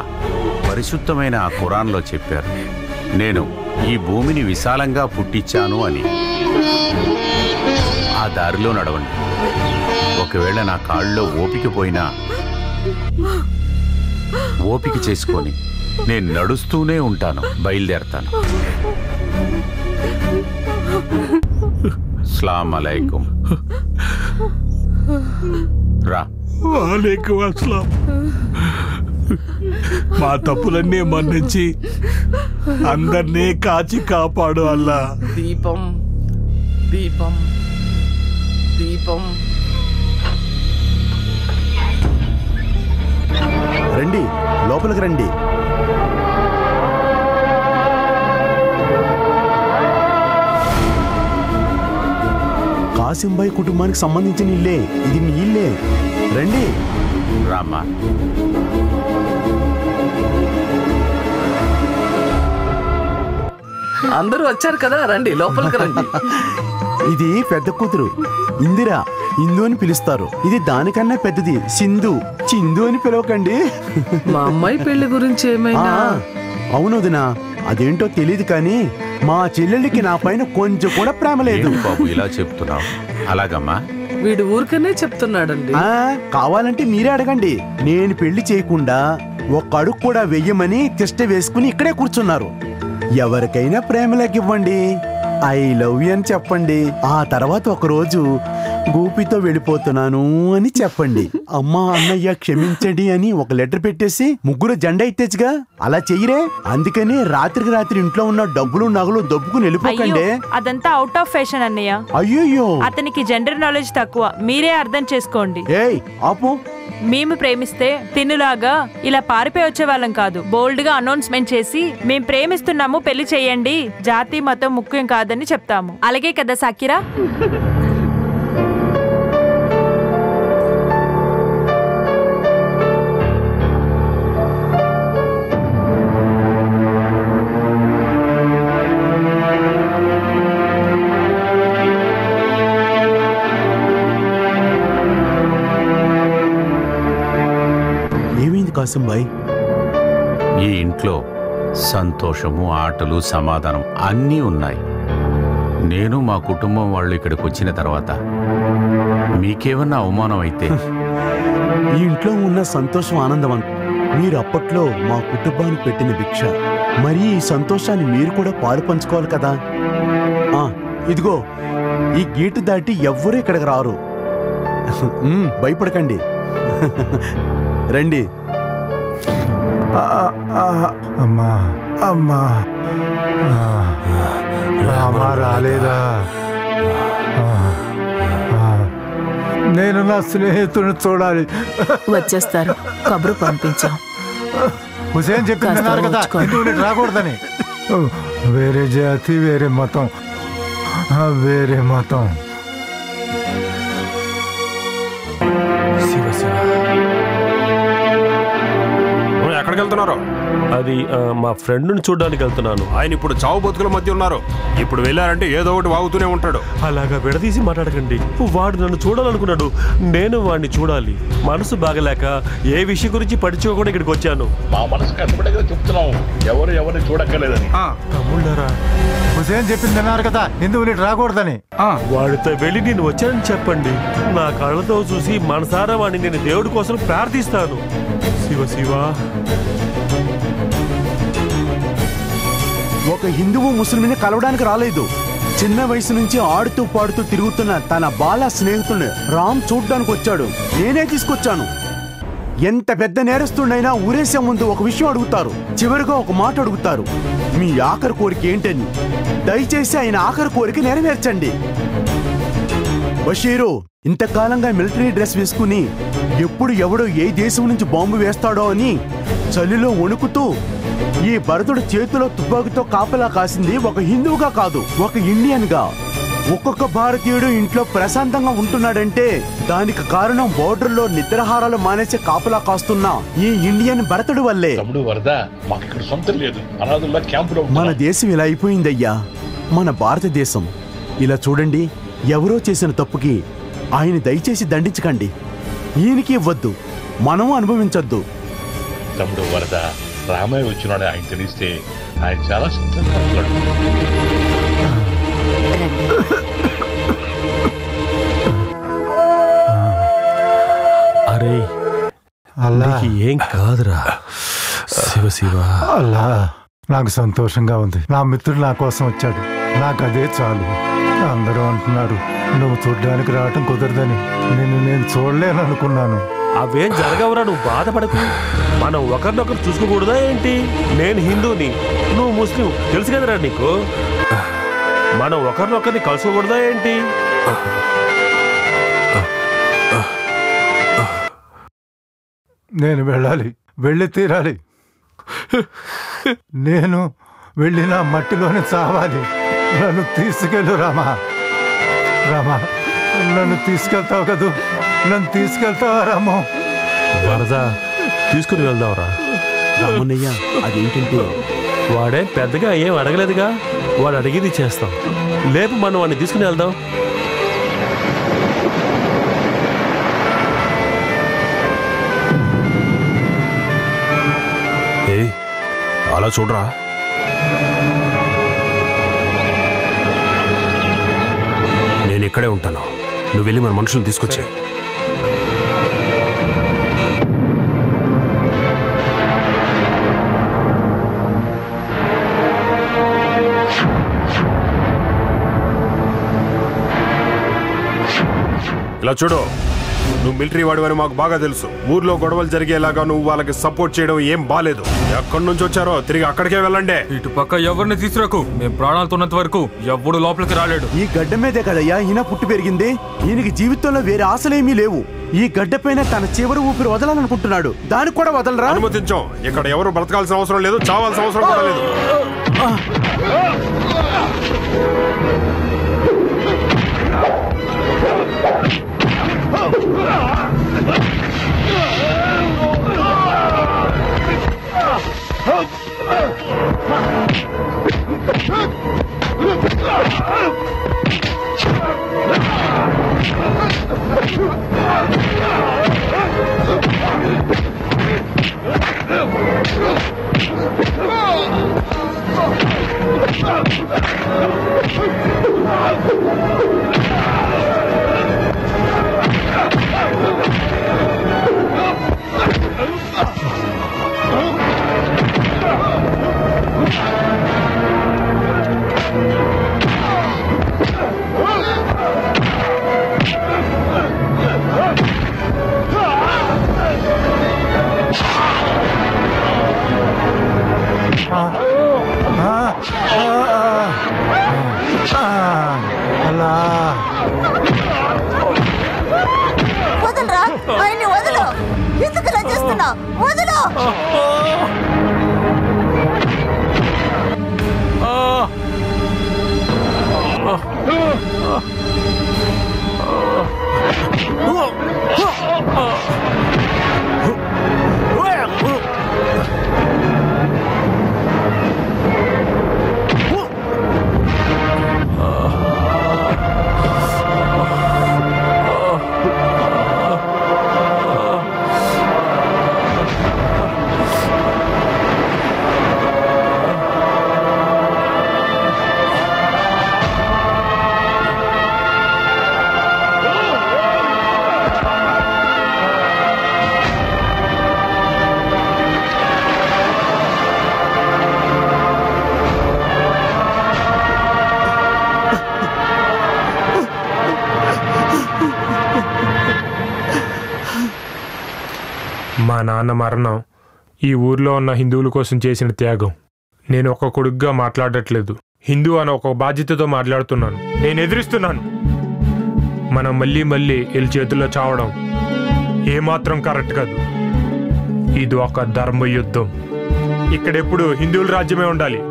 పరిశుద్ధమైన ఆ ఖురాన్లో చెప్పారు, నేను ఈ భూమిని విశాలంగా పుట్టించాను అని. ఆ దారిలో నడవండి. ఒకవేళ నా కాళ్ళలో ఓపిక పోయినా ఓపిక చేసుకొని నేను నడుస్తూనే ఉంటాను, బయలుదేరతాను. అస్సలాము అలైకుం. రా. వాలేకుం అస్సలాం. మా తప్పులన్నీ మన్నించి అందరినీ కాచి కాపాడు అల్లా. దీపం దీపం దీపం. రండి, లోపలికి రండి. కాసింబాయ్ కుటుంబానికి సంబంధించిన ఇల్లే ఇది. మీ ఇల్లే. రండి. రామా. అందరూ వచ్చారు కదా, రండి లోపలికి రండి. ఇది పెద్ద కూతురు ఇందిరా, ఇందు అని పిలుస్తారు. ఇది దానికన్నా పెద్దది సింధు. చిందు అని పిలవకండి. మా అమ్మాయి పెళ్లి గురించి ఏమైనా? అవును వదినా, అదేంటో తెలియదు కానీ మా చెల్లెళ్ళకి నా పైన కొంచెం కూడా ప్రేమ లేదు. బాబు ఇలా చెప్తున్నావు? అలాగమ్మా. వీడు ఊరికనే చెప్తున్నాడండి. కావాలంటే మీరే అడగండి. నేను పెళ్లి చేయకుండా ఒక్క అడుగు కూడా వెయ్యమని తిష్ట వేసుకుని ఇక్కడే కూర్చున్నారు. ఎవరికైనా ప్రేమలోకి ఇవ్వండి, ఐ లవ్ యూ అని చెప్పండి. ఆ తర్వాత ఒకరోజు గోపితో వెళ్ళిపోతున్నాను అని చెప్పండి. అమ్మా అన్నయ్య క్షమించండి అని ఒక లెటర్ పెట్టేసి ముగ్గురు జెండా ఎత్తేచ్చుగా. అలా చెయ్యరే. అందుకని రాత్రికి రాత్రి ఇంట్లో ఉన్న డబ్బులు నగలు దొబ్బుకుని వెళ్ళిపోకండి. అదంతా అవుట్ ఆఫ్ ఫ్యాషన్ అన్నయ్య. అయ్యో, అతనికి జెండర్ నాలెడ్జ్ తక్కువ. మీరే అర్థం చేసుకోండి. ఏయ్ ఆపు. మేము ప్రేమిస్తే తిన్నులాగా ఇలా పారిపోయి వచ్చే వాళ్ళం కాదు. బోల్డ్ గా అనౌన్స్మెంట్ చేసి మేం ప్రేమిస్తున్నాము, పెళ్లి చేయండి, జాతి మతం ముఖ్యం కాదని చెప్తాము. అలాగే కదా సాకిరా? కాసింబాయ్, ఈ ఇంట్లో సంతోషము, ఆటలు, సమాధానం అన్నీ ఉన్నాయి. నేను మా కుటుంబం వాళ్ళు ఇక్కడికి వచ్చిన తర్వాత మీకేమన్నా అవమానం అయితే ఈ ఇంట్లో ఉన్న సంతోషం ఆనందం మీరు అప్పట్లో మా కుటుంబానికి పెట్టిన భిక్ష. మరి ఈ సంతోషాన్ని మీరు కూడా పాలు పంచుకోవాలి కదా. ఇదిగో ఈ గేటు దాటి ఎవ్వరూ ఇక్కడికి రారు. భయపడకండి, రండి. అమ్మా అమ్మా రామా రాలేదా? నేను నా స్నేహితుడిని చూడాలి. వచ్చేస్తారు, కబురు పంపించాం. హుసేన్ చెప్తున్నారు కదా హిందువుని రాకూడదని. వేరే జాతి, వేరే మతం, వేరే మతం. శివ శివ, ఎక్కడికి వెళ్తున్నారు? అది మా ఫ్రెండ్ని చూడడానికి వెళ్తున్నాను. ఆయన ఇప్పుడు చావు బతుకుల మధ్య ఉన్నారు. ఇప్పుడు వెళ్ళారంటే ఏదో ఒకటి వాగుతూనే ఉంటాడు. అలాగా విడదీసి మాట్లాడకండి. వాడు నన్ను చూడాలనుకున్నాడు, నేను వాడిని చూడాలి. మనసు బాగలేక ఏ విషయం గురించి పడిచుకోకుండా ఇక్కడికి వచ్చాను. మా మనసు కష్టపడగా చెప్తున్నాం, ఎవరిని చూడక్కర్లేదని. తమ్ముళ్ళారా, హుసేన్ చెప్పింది అన్నారు కదా హిందువుని రాకూడదని. వాడితో వెళ్ళి నేను వచ్చానని చెప్పండి. నా కళ్ళతో చూసి మనసారా వాడిని నేను దేవుడి కోసం ప్రార్థిస్తాను. శివ శివ. ఒక హిందువు ముస్లింని కలవడానికి రాలేదు. చిన్న వయసు నుంచి ఆడుతూ పాడుతూ తిరుగుతున్న తన బాల స్నేహితుడిని రామ్ చూడ్డానికి వచ్చాడు. నేనే తీసుకొచ్చాను. ఎంత పెద్ద నేరస్తుడైనా ఊరేసే ముందు ఒక విషయం అడుగుతారు, చివరిగా ఒక మాట అడుగుతారు, మీ ఆఖరి కోరిక ఏంటని. దయచేసి ఆయన ఆఖరి కోరిక నెరవేర్చండి. బషీరు ఇంతకాలంగా మిలిటరీ డ్రెస్ వేసుకుని ఎప్పుడు ఎవడో ఏ దేశం నుంచి బాంబు వేస్తాడో అని చలిలో వణుకుతూ ఈ భరతుడు చేతిలో తుపాకీతో కాపలా కాసింది ఒక హిందువుగా కాదు, ఒక ఇండియన్ గా. ఒక్కొక్క భారతీయుడు ఇంట్లో ప్రశాంతంగా ఉంటున్నాడంటే దానికి కారణం బోర్డర్లో నిద్రాహారాలు మానేసి కాపలా కాస్తున్న ఈ ఇండియన్ భరతుడు వల్లే. మన దేశం ఇలా అయిపోయిందయ్యా, మన భారతదేశం. ఇలా చూడండి, ఎవరో చేసిన తప్పుకి ఆయన దయచేసి దండించకండి. ఈయనకి ఇవ్వద్దు, మనం అనుభవించొద్దు. తమ్ముడు వరద, రామయ్య వచ్చినాడు ఆయన తెలిస్తే ఆయన చాలా సంతోషంగా ఉంటాడు. అరే అల్లా, ఏం కాదురా. శివ శివ. అల్లా, నాకు సంతోషంగా ఉంది. నా మిత్రుడు నా కోసం వచ్చాడు, నాకు అదే చాలు. అందరూ అంటున్నారు నువ్వు చూడ్డానికి రావటం కుదరదని. నేను చూడలేను అనుకున్నాను. అవేం జరగవురా, నువ్వు బాధపడకు. మనం ఒకరినొకరు చూసుకోకూడదా ఏంటి? నేను హిందూని, నువ్వు ముస్లిం, తెలుసు కదరా నీకు. మనం ఒకరినొకరిని కలుసుకోకూడదా ఏంటి? నేను వెళ్ళాలి, వెళ్ళి తీరాలి. నేను వెళ్ళిన మట్టిలోనే చావాలి. నన్ను తీసుకెళ్ళు రామా. రామా, నన్ను తీసుకెళ్తావు కదూ, నన్ను తీసుకెళ్తావా రామో? వరద, తీసుకుని వెళ్దాంరా. రామన్నయ్య, అదేంటంటే వాడే పెద్దగా ఏం అడగలేదుగా, వాడు అడిగింది చేస్తాం. లేపు మనం వాడిని తీసుకుని వెళ్దాం. అలా చూడరా. నేను ఇక్కడే ఉంటాను, నువ్వు వెళ్ళి మన మనుషులను తీసుకొచ్చే. ఇలా చూడు, నువ్వు మిలిటరీ వాడివని మాకు బాగా తెలుసు. ఊర్లో గొడవలు జరిగేలాగా నువ్వు వాళ్ళకి సపోర్ట్ చేయడం ఏం బాలేదు. ఎక్కడి నుంచి వచ్చారో తిరిగి అక్కడికే వెళ్ళండి. ఇటు పక్క ఎవరిని తీసుకురాకు. మేము ప్రాణాలతో ఉన్నంత వరకు ఎవ్వడు లోపలికి రాలేడు. ఈ గడ్డ మీదే కదయ్యా ఈయన పుట్టి పెరిగింది. ఈయనకి జీవితంలో వేరే ఆశలేమీ లేవు. ఈ గడ్డ పైన తన చివరి ఊపిరి వదలాలనుకుంటున్నాడు, దానికి కూడా వదలరా? అనుమతించాం. ఇక్కడ ఎవరు బ్రతకాల్సిన అవసరం లేదు, చావాల్సిన అవసరం కూడా లేదు. Oh! వదులు. మా నాన్న మరణం ఈ ఊర్లో ఉన్న హిందువుల కోసం చేసిన త్యాగం. నేను ఒక కొడుకుగా మాట్లాడట్లేదు, హిందూ అని ఒక బాధ్యతతో మాట్లాడుతున్నాను. నేను ఎదిరిస్తున్నాను. మనం మళ్ళీ వీళ్ళ చేతుల్లో చావడం ఏమాత్రం కరెక్ట్ కాదు. ఇది ఒక ధర్మ యుద్ధం. ఇక్కడెప్పుడు హిందువుల రాజ్యమే ఉండాలి.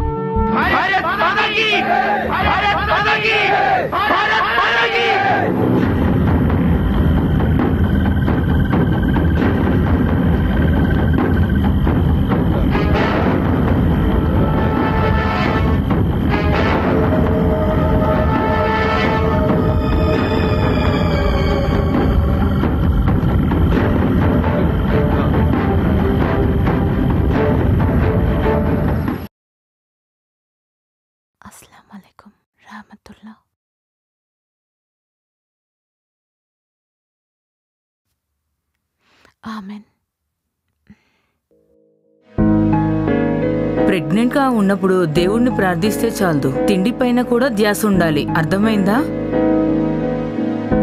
అస్సలాముఅలైకుం రహమతుల్లా. ఆమెన్. ప్రెగ్నెంట్ గా ఉన్నప్పుడు దేవుణ్ణి ప్రార్థిస్తే చాలదు, తిండి పైన కూడా ధ్యాస ఉండాలి. అర్థమైందా?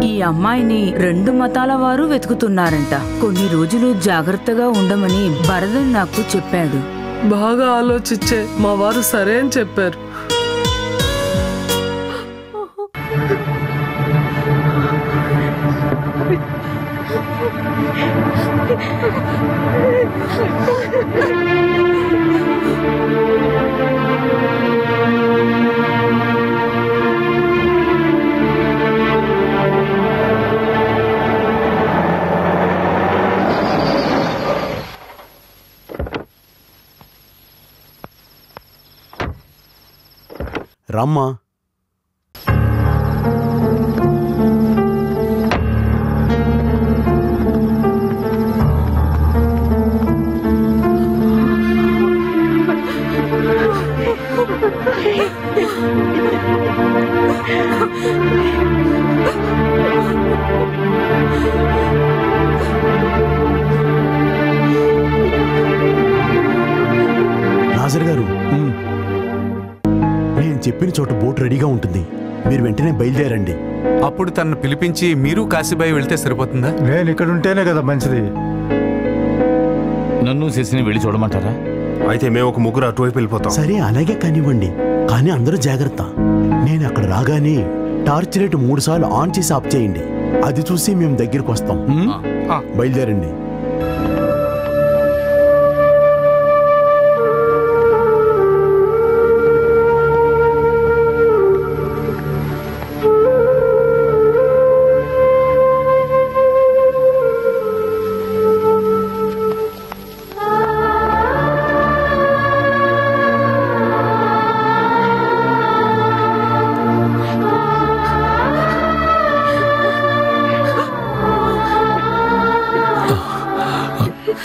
ఈ అమ్మాయిని 2 మతాల వారు వెతుకుతున్నారంట. కొన్ని రోజులు జాగ్రత్తగా ఉండమని భరదన్ నాకు చెప్పాడు. బాగా ఆలోచించే మా వారు సరే అని చెప్పారు. రమ్మా. నాజర్ గారు, నేను చెప్పిన చోట బోట్ రెడీగా ఉంటుంది. మీరు వెంటనే బయలుదేరండి. అప్పుడు తనను పిలిపించి మీరు కాశీబాయి వెళ్తే సరిపోతుందా? నేను ఇక్కడ ఉంటేనే కదా మంచిది. నన్ను శశిని వెళ్ళి చూడమంటారా? అయితే మేము ఒక ముగ్గురు అటువైపు వెళ్ళిపోతాం. సరే, అలాగే కానివ్వండి. కానీ అందరూ జాగ్రత్త. నేను అక్కడ రాగానే టార్చ్ లైట్ 3 సార్లు ఆన్ చేసి ఆఫ్ చేయండి. అది చూసి మేము దగ్గరికి వస్తాం. బయలుదేరండి.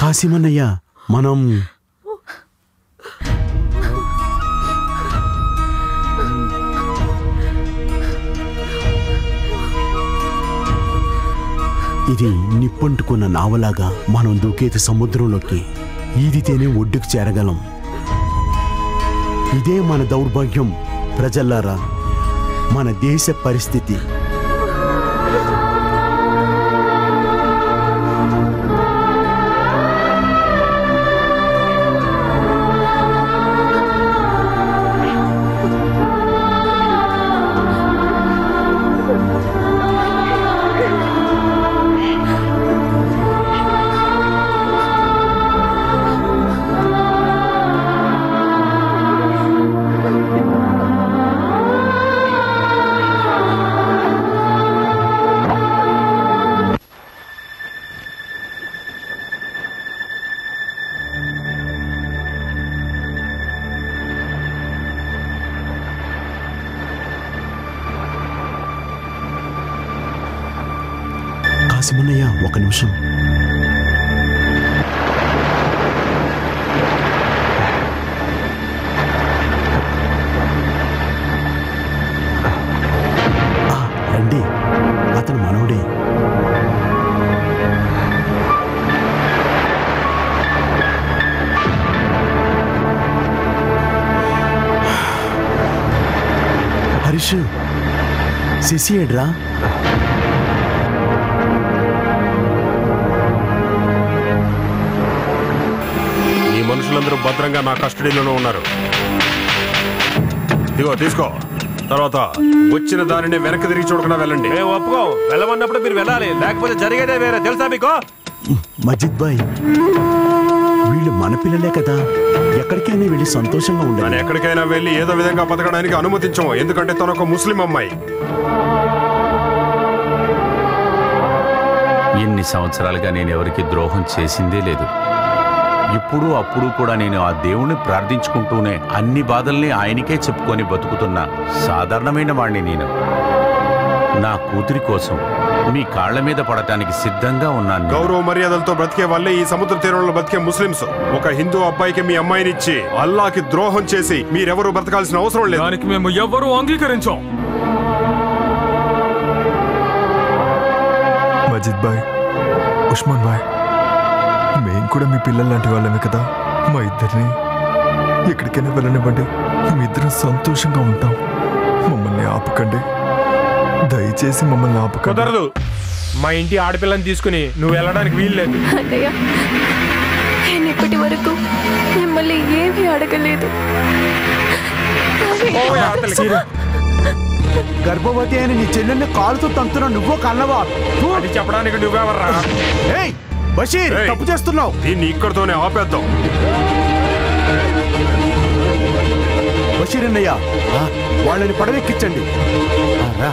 కాశీమన్నయ్య, మనం ఇది నిప్పంటుకున్న నావలాగా మనం దూకేత సముద్రంలోకి ఈదితేనే ఒడ్డుకు చేరగలం. ఇదే మన దౌర్భాగ్యం. ప్రజల్లారా, మన దేశ పరిస్థితి. కాసిమన్నయ్య ఒక నిమిషం. రండి, అతను మనవడే. హరీష్, శశి ఏడ్రా? ఈ మనుషులందరూ భద్రంగా నా కస్టడీలోనే ఉన్నారు. ఇదిగో తీసుకో. తర్వాత వచ్చిన దానిని వెనక్కి తిరిగి చూడకుండా వెళ్ళండి. మేము ఒప్పుకోం. వెళ్ళమన్నప్పుడు మీరు వెళ్ళాలి, లేకపోతే జరిగేదే వేరే. తెలుసా మీకు? మజిద్ భాయ్, వీళ్ళు మన పిల్లలే కదా, ఎక్కడికైనా వెళ్ళి సంతోషంగా ఉండాలి. ఎక్కడికైనా వెళ్ళి ఏదో విధంగా బతకడానికి అనుమతించము, ఎందుకంటే తను ఒక ముస్లిం అమ్మాయి. ఎన్ని సంవత్సరాలుగా నేను ఎవరికి ద్రోహం చేసిందే లేదు. ఇప్పుడు అప్పుడు కూడా నేను ఆ దేవుణ్ణి ప్రార్థించుకుంటూనే అన్ని బాధల్ని ఆయనకే చెప్పుకొని బతుకుతున్న సాధారణమైన వాణ్ణి నేను. నా కూతురి కోసం మీ కాళ్ల మీద పడటానికి సిద్ధంగా ఉన్నాను. గౌరవ మర్యాదలతో బ్రతికే వాళ్ళే ఈ సముద్ర తీరంలో బతికే ముస్లింస్. ఒక హిందూ అబ్బాయికి మీ అమ్మాయినిచ్చి అల్లాకి ద్రోహం చేసి మీరెవరూ బ్రతకాల్సిన అవసరం లేదు. దానికి మేము ఎవ్వరూ అంగీకరించాం. మజిద్ భాయ్, ఉస్మాన్ భాయ్, మేం కూడా మీ పిల్లలు లాంటి వాళ్ళమే కదా. మా ఇద్దరిని ఎక్కడికైనా వెళ్ళనివ్వండి, మీ ఇద్దరం సంతోషంగా ఉంటాం. మమ్మల్ని ఆపకండి, దయచేసి మమ్మల్ని ఆపకండి. కుదరదు. మా ఇంటి ఆడపిల్లని తీసుకుని నువ్వు వెళ్ళడానికి వీల్లేదు. అన్నయ్య, నేను ఇప్పటి వరకు మిమ్మల్ని ఏమీ అడగలేదు. గర్భవతి అయిన నీ చెల్లెల్ని కాలుతో తంతున్నా నువ్వు కన్నవా? అది చెప్పడానికి నువ్వెవర్రా? బషీర్, తప్పు చేస్తున్నావు. దీన్ని ఇక్కడితోనే ఆపేద్దాం. బషీర్ అన్నయ్య, వాళ్ళని పడవెక్కించండి. రా.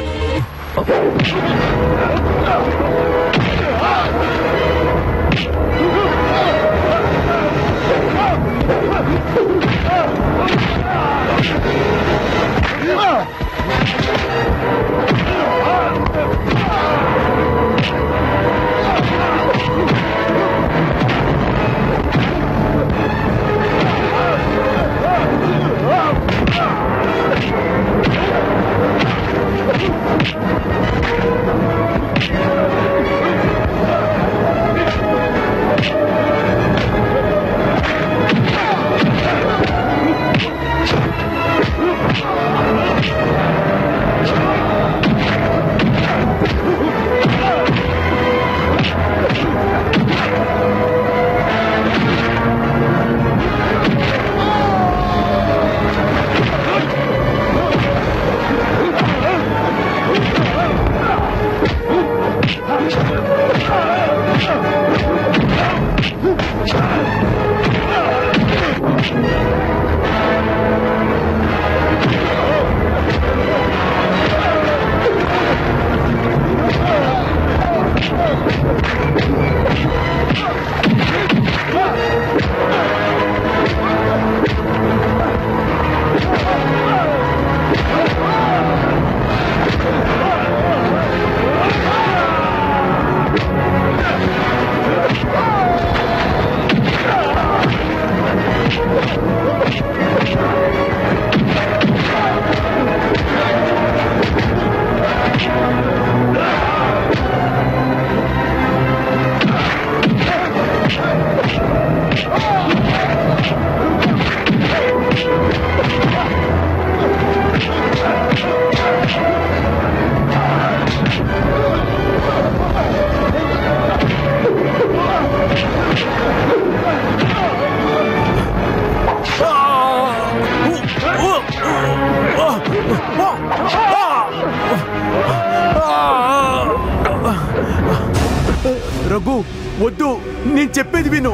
రఘు, వద్దు, నేను చెప్పేది విను.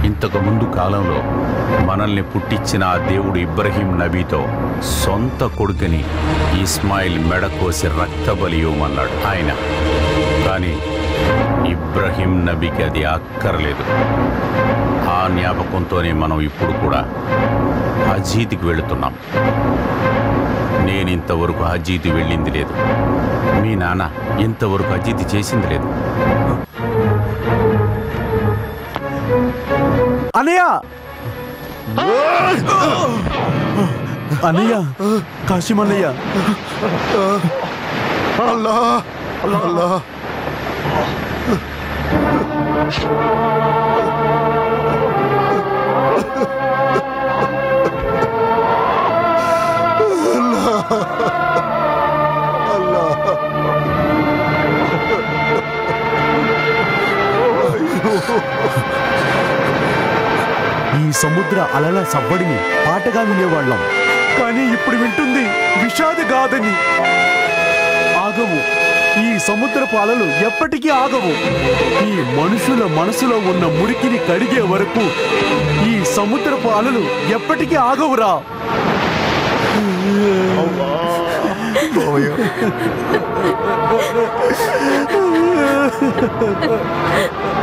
ఇంతకు ముందు కాలంలో మనల్ని పుట్టించిన ఆ దేవుడు ఇబ్రహీం నబీతో సొంత కొడుకుని ఇస్మాయిల్ మెడ కోసి రక్తబలి ఇవ్వమన్నాడు. ఆయన కానీ ఇబ్రహీం నబీకి అది అక్కర్లేదు. ఆ జ్ఞాపకంతోనే మనం ఇప్పుడు కూడా హజీద్కి వెళుతున్నాం. నేనింతవరకు హజీద్ వెళ్ళింది లేదు. మీ నాన్న ఇంతవరకు హజీద్ చేసింది లేదు. అన్నయ్య అన్నయ్య కాశీం అన్నయ్య. అల్లా అల్లా ఈ సముద్ర అలల సవ్వడిని పాటగా వినేవాళ్ళం, కానీ ఇప్పుడు వింటుంది విషాద గాథని. ఆగవు, ఈ సముద్రపు అలలు ఎప్పటికీ ఆగవు. ఈ మనుషుల మనసులో ఉన్న మురికిని కడిగే వరకు ఈ సముద్రపు అలలు ఎప్పటికీ ఆగవురా. Oh,